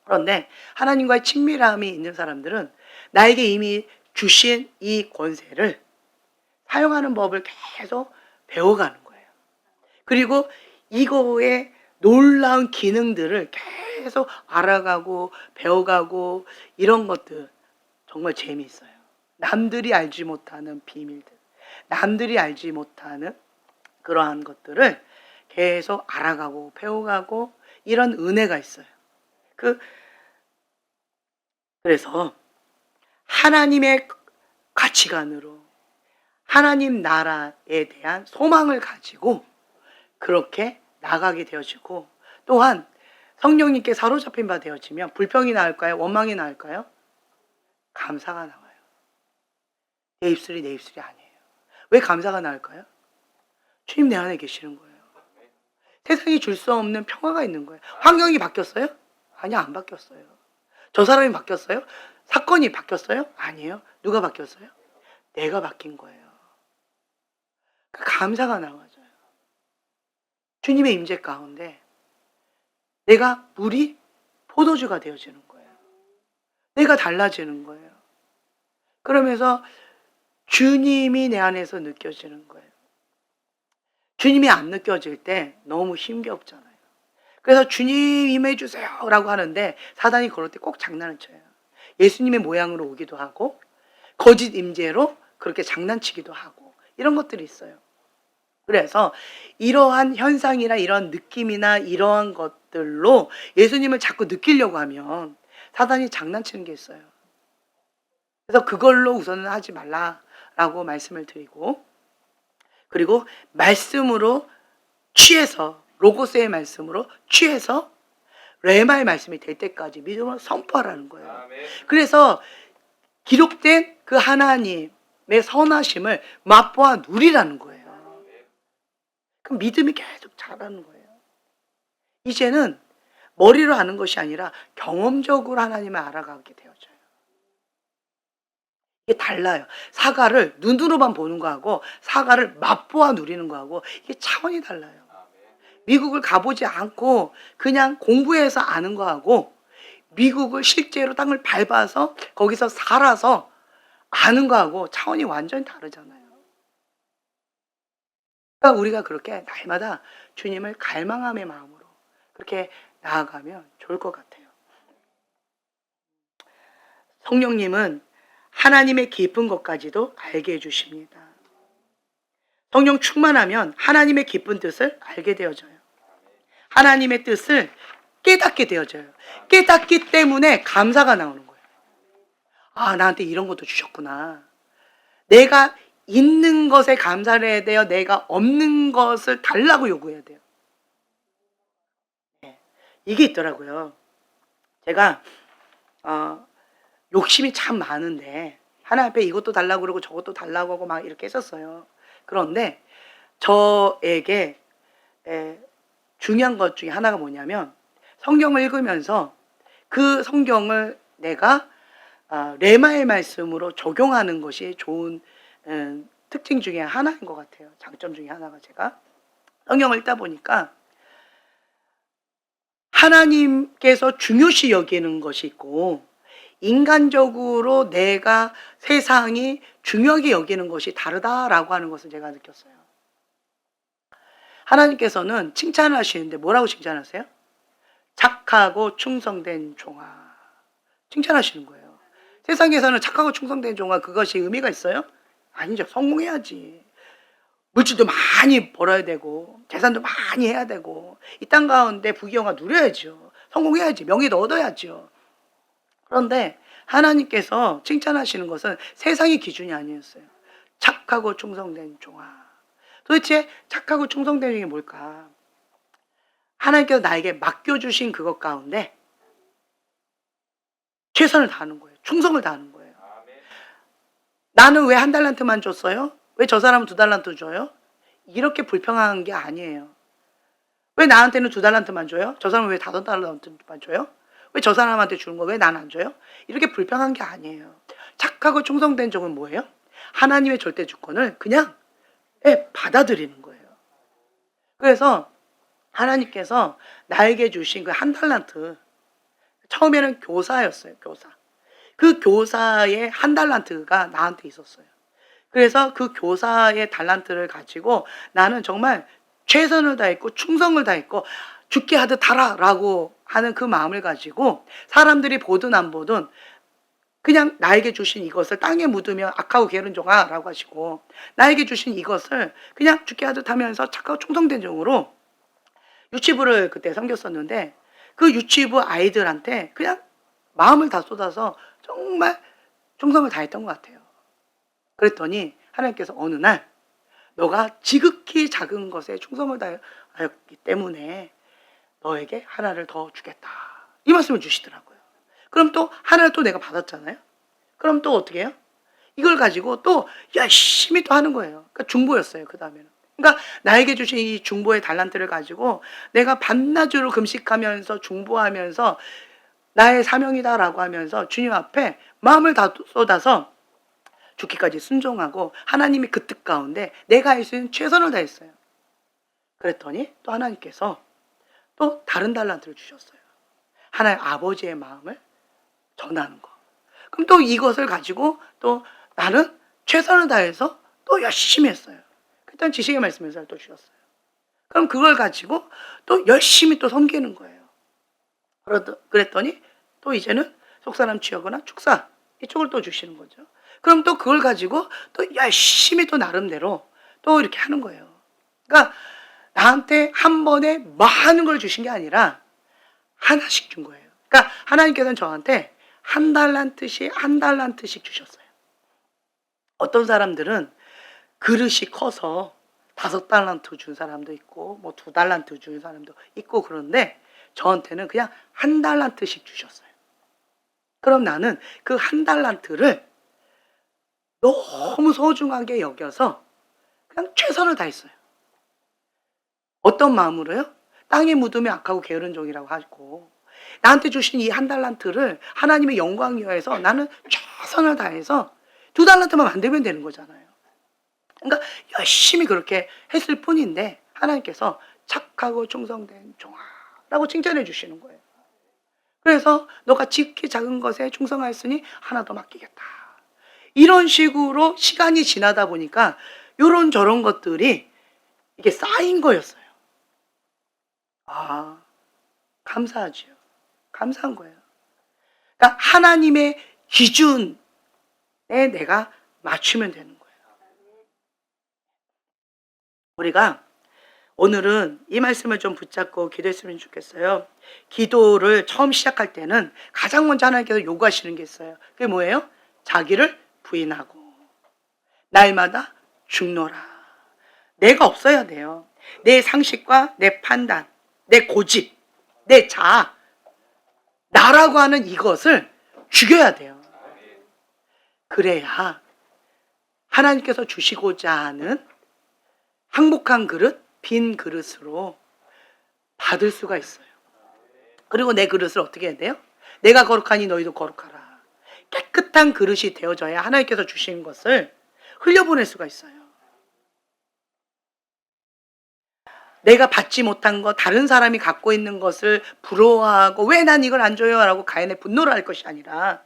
그런데 하나님과의 친밀함이 있는 사람들은 나에게 이미 주신 이 권세를 사용하는 법을 계속 배워가는 거예요. 그리고 이거의 놀라운 기능들을 계속 알아가고 배워가고, 이런 것들 정말 재미있어요. 남들이 알지 못하는 비밀들, 남들이 알지 못하는 그러한 것들을 계속 알아가고 배워가고, 이런 은혜가 있어요. 그래서 하나님의 가치관으로 하나님 나라에 대한 소망을 가지고 그렇게 나가게 되어지고, 또한 성령님께 사로잡힌 바 되어지면 불평이 나올까요? 원망이 나올까요? 감사가 나와요. 내 입술이 내 입술이 아니에요. 왜 감사가 나올까요? 주님 내 안에 계시는 거예요. 세상이 줄 수 없는 평화가 있는 거예요. 환경이 바뀌었어요? 아니요, 안 바뀌었어요. 저 사람이 바뀌었어요? 사건이 바뀌었어요? 아니에요. 누가 바뀌었어요? 내가 바뀐 거예요. 감사가 나와져요. 주님의 임재 가운데 내가 물이 포도주가 되어지는 거예요. 내가 달라지는 거예요. 그러면서 주님이 내 안에서 느껴지는 거예요. 주님이 안 느껴질 때 너무 힘겹잖아요. 그래서 주님 임해주세요 라고 하는데 사단이 그럴 때 꼭 장난을 쳐요. 예수님의 모양으로 오기도 하고 거짓 임재로 그렇게 장난치기도 하고, 이런 것들이 있어요. 그래서 이러한 현상이나 이런 느낌이나 이러한 것들로 예수님을 자꾸 느끼려고 하면 사단이 장난치는 게 있어요. 그래서 그걸로 우선은 하지 말라라고 말씀을 드리고, 그리고 말씀으로 취해서, 로고스의 말씀으로 취해서 레마의 말씀이 될 때까지 믿음으로 선포하라는 거예요. 그래서 기록된 그 하나님의 선하심을 맛보아 누리라는 거예요. 그럼 믿음이 계속 자라는 거예요. 이제는 머리로 아는 것이 아니라 경험적으로 하나님을 알아가게 되어져요. 이게 달라요. 사과를 눈으로만 보는 거하고 사과를 맛보아 누리는 거하고 이게 차원이 달라요. 미국을 가보지 않고 그냥 공부해서 아는 거하고, 미국을 실제로 땅을 밟아서 거기서 살아서 아는 거하고 차원이 완전히 다르잖아요. 그러니까 우리가 그렇게 날마다 주님을 갈망함의 마음으로 그렇게 나아가면 좋을 것 같아요. 성령님은 하나님의 깊은 것까지도 알게 해주십니다. 성령 충만하면 하나님의 깊은 뜻을 알게 되어져요. 하나님의 뜻을 깨닫게 되어져요. 깨닫기 때문에 감사가 나오는 거예요. 아, 나한테 이런 것도 주셨구나. 내가 있는 것에 감사를 해야 돼요. 내가 없는 것을 달라고 요구해야 돼요. 네. 이게 있더라고요. 제가 욕심이 참 많은데 하나님 앞에 이것도 달라고 그러고 저것도 달라고 하고 막 이렇게 했었어요. 그런데 저에게 중요한 것 중에 하나가 뭐냐면 성경을 읽으면서 그 성경을 내가 레마의 말씀으로 적용하는 것이 좋은 특징 중에 하나인 것 같아요. 장점 중에 하나가 제가 성경을 읽다 보니까 하나님께서 중요시 여기는 것이 있고 인간적으로 내가 세상이 중요하게 여기는 것이 다르다라고 하는 것을 제가 느꼈어요. 하나님께서는 칭찬하시는데 뭐라고 칭찬하세요? 착하고 충성된 종아. 칭찬하시는 거예요. 세상에서는 착하고 충성된 종아 그것이 의미가 있어요? 아니죠. 성공해야지. 물질도 많이 벌어야 되고 재산도 많이 해야 되고 이 땅 가운데 부귀영화 누려야죠. 성공해야지. 명예도 얻어야죠. 그런데 하나님께서 칭찬하시는 것은 세상의 기준이 아니었어요. 착하고 충성된 종아. 도대체 착하고 충성된 종이 뭘까? 하나님께서 나에게 맡겨주신 그것 가운데 최선을 다하는 거예요. 충성을 다하는 거예요. 나는 왜 1달란트만 줬어요? 왜 저 사람은 2달란트 줘요? 이렇게 불평한 게 아니에요. 왜 나한테는 2달란트만 줘요? 저 사람은 왜 5달란트만 줘요? 왜 저 사람한테 주는 거 왜 난 안 줘요? 이렇게 불평한 게 아니에요. 착하고 충성된 종은 뭐예요? 하나님의 절대 주권을 그냥 받아들이는 거예요. 그래서 하나님께서 나에게 주신 그 1달란트, 처음에는 교사였어요. 교사. 그 교사의 1달란트가 나한테 있었어요. 그래서 그 교사의 달란트를 가지고 나는 정말 최선을 다했고 충성을 다했고 죽게 하듯 하라라고 하는 그 마음을 가지고 사람들이 보든 안 보든 그냥 나에게 주신 이것을 땅에 묻으면 악하고 게으른 종아라고 하시고 나에게 주신 이것을 그냥 죽게 하듯 하면서 착하고 충성된 종으로 유치부를 그때 섬겼었는데 그 유치부 아이들한테 그냥 마음을 다 쏟아서 정말 충성을 다했던 것 같아요. 그랬더니 하나님께서 어느 날 너가 지극히 작은 것에 충성을 다했기 때문에 너에게 하나를 더 주겠다. 이 말씀을 주시더라고요. 그럼 또 하나를 또 내가 받았잖아요. 그럼 또 어떻게 해요? 이걸 가지고 또 열심히 또 하는 거예요. 그러니까 중보였어요. 그 다음에는. 그러니까 나에게 주신 이 중보의 달란트를 가지고 내가 반나절로 금식하면서 중보하면서 나의 사명이다라고 하면서 주님 앞에 마음을 다 쏟아서 죽기까지 순종하고 하나님이 그 뜻 가운데 내가 할 수 있는 최선을 다했어요. 그랬더니 또 하나님께서 또 다른 달란트를 주셨어요. 하나님 아버지의 마음을 전하는 거. 그럼 또 이것을 가지고 또 나는 최선을 다해서 또 열심히 했어요. 그때 지식의 말씀을 또 주셨어요. 그럼 그걸 가지고 또 열심히 또 섬기는 거예요. 그랬더니 또 이제는 속사람 취하거나 축사 이쪽을 또 주시는 거죠. 그럼 또 그걸 가지고 또 열심히 또 나름대로 또 이렇게 하는 거예요. 그러니까 나한테 한 번에 많은 걸 주신 게 아니라 하나씩 준 거예요. 그러니까 하나님께서는 저한테 1달란트씩 1달란트씩 주셨어요. 어떤 사람들은 그릇이 커서 5달란트 준 사람도 있고 뭐 2달란트 준 사람도 있고 그런데 저한테는 그냥 1달란트씩 주셨어요. 그럼 나는 그 1달란트를 너무 소중하게 여겨서 그냥 최선을 다했어요. 어떤 마음으로요? 땅에 묻으면 악하고 게으른 종이라고 하고 나한테 주신 이 1달란트를 하나님의 영광 위해서 나는 최선을 다해서 2달란트만 만들면 되는 거잖아요. 그러니까 열심히 그렇게 했을 뿐인데 하나님께서 착하고 충성된 종아라고 칭찬해 주시는 거예요. 그래서 너가 지극히 작은 것에 충성하였으니 하나 더 맡기겠다. 이런 식으로 시간이 지나다 보니까 이런 저런 것들이 이게 쌓인 거였어요. 아, 감사하지요. 감사한 거예요. 그러니까 하나님의 기준에 내가 맞추면 되는 거예요. 우리가 오늘은 이 말씀을 좀 붙잡고 기도했으면 좋겠어요. 기도를 처음 시작할 때는 가장 먼저 하나님께서 요구하시는 게 있어요. 그게 뭐예요? 자기를 부인하고 날마다 죽노라. 내가 없어야 돼요. 내 상식과 내 판단, 내 고집, 내 자아, 나라고 하는 이것을 죽여야 돼요. 그래야 하나님께서 주시고자 하는 행복한 그릇, 빈 그릇으로 받을 수가 있어요. 그리고 내 그릇을 어떻게 해야 돼요? 내가 거룩하니 너희도 거룩하라. 깨끗한 그릇이 되어져야 하나님께서 주신 것을 흘려보낼 수가 있어요. 내가 받지 못한 것, 다른 사람이 갖고 있는 것을 부러워하고 왜 난 이걸 안 줘요? 라고 가인의 분노를 할 것이 아니라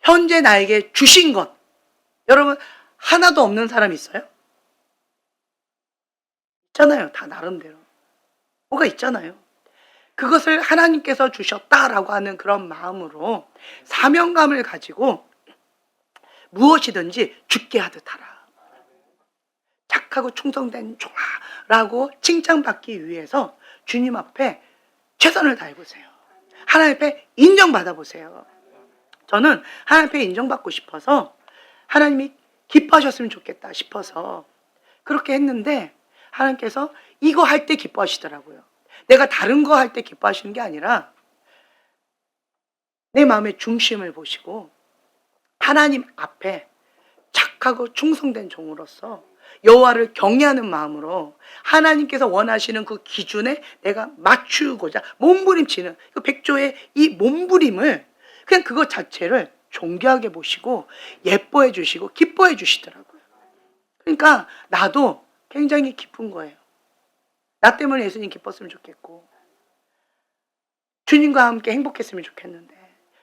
현재 나에게 주신 것. 여러분 하나도 없는 사람 있어요? 있잖아요. 다 나름대로. 뭐가 있잖아요. 그것을 하나님께서 주셨다라고 하는 그런 마음으로 사명감을 가지고 무엇이든지 죽게 하듯 하라. 착하고 충성된 종아라고 칭찬받기 위해서 주님 앞에 최선을 다해보세요. 하나님 앞에 인정받아보세요. 저는 하나님 앞에 인정받고 싶어서 하나님이 기뻐하셨으면 좋겠다 싶어서 그렇게 했는데 하나님께서 이거 할 때 기뻐하시더라고요. 내가 다른 거 할 때 기뻐하시는 게 아니라 내 마음의 중심을 보시고 하나님 앞에 착하고 충성된 종으로서 여호와를 경외하는 마음으로 하나님께서 원하시는 그 기준에 내가 맞추고자 몸부림치는 그 백조의 이 몸부림을 그냥 그것 자체를 존귀하게 보시고 예뻐해 주시고 기뻐해 주시더라고요. 그러니까 나도 굉장히 기쁜 거예요. 나 때문에 예수님 기뻤으면 좋겠고 주님과 함께 행복했으면 좋겠는데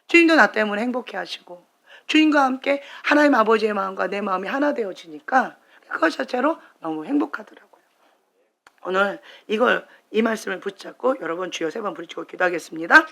주님도 나 때문에 행복해 하시고 주님과 함께 하나님 아버지의 마음과 내 마음이 하나 되어지니까 그것 자체로 너무 행복하더라고요. 오늘 이 말씀을 붙잡고 여러분 주여 3번 부르짖고 기도하겠습니다.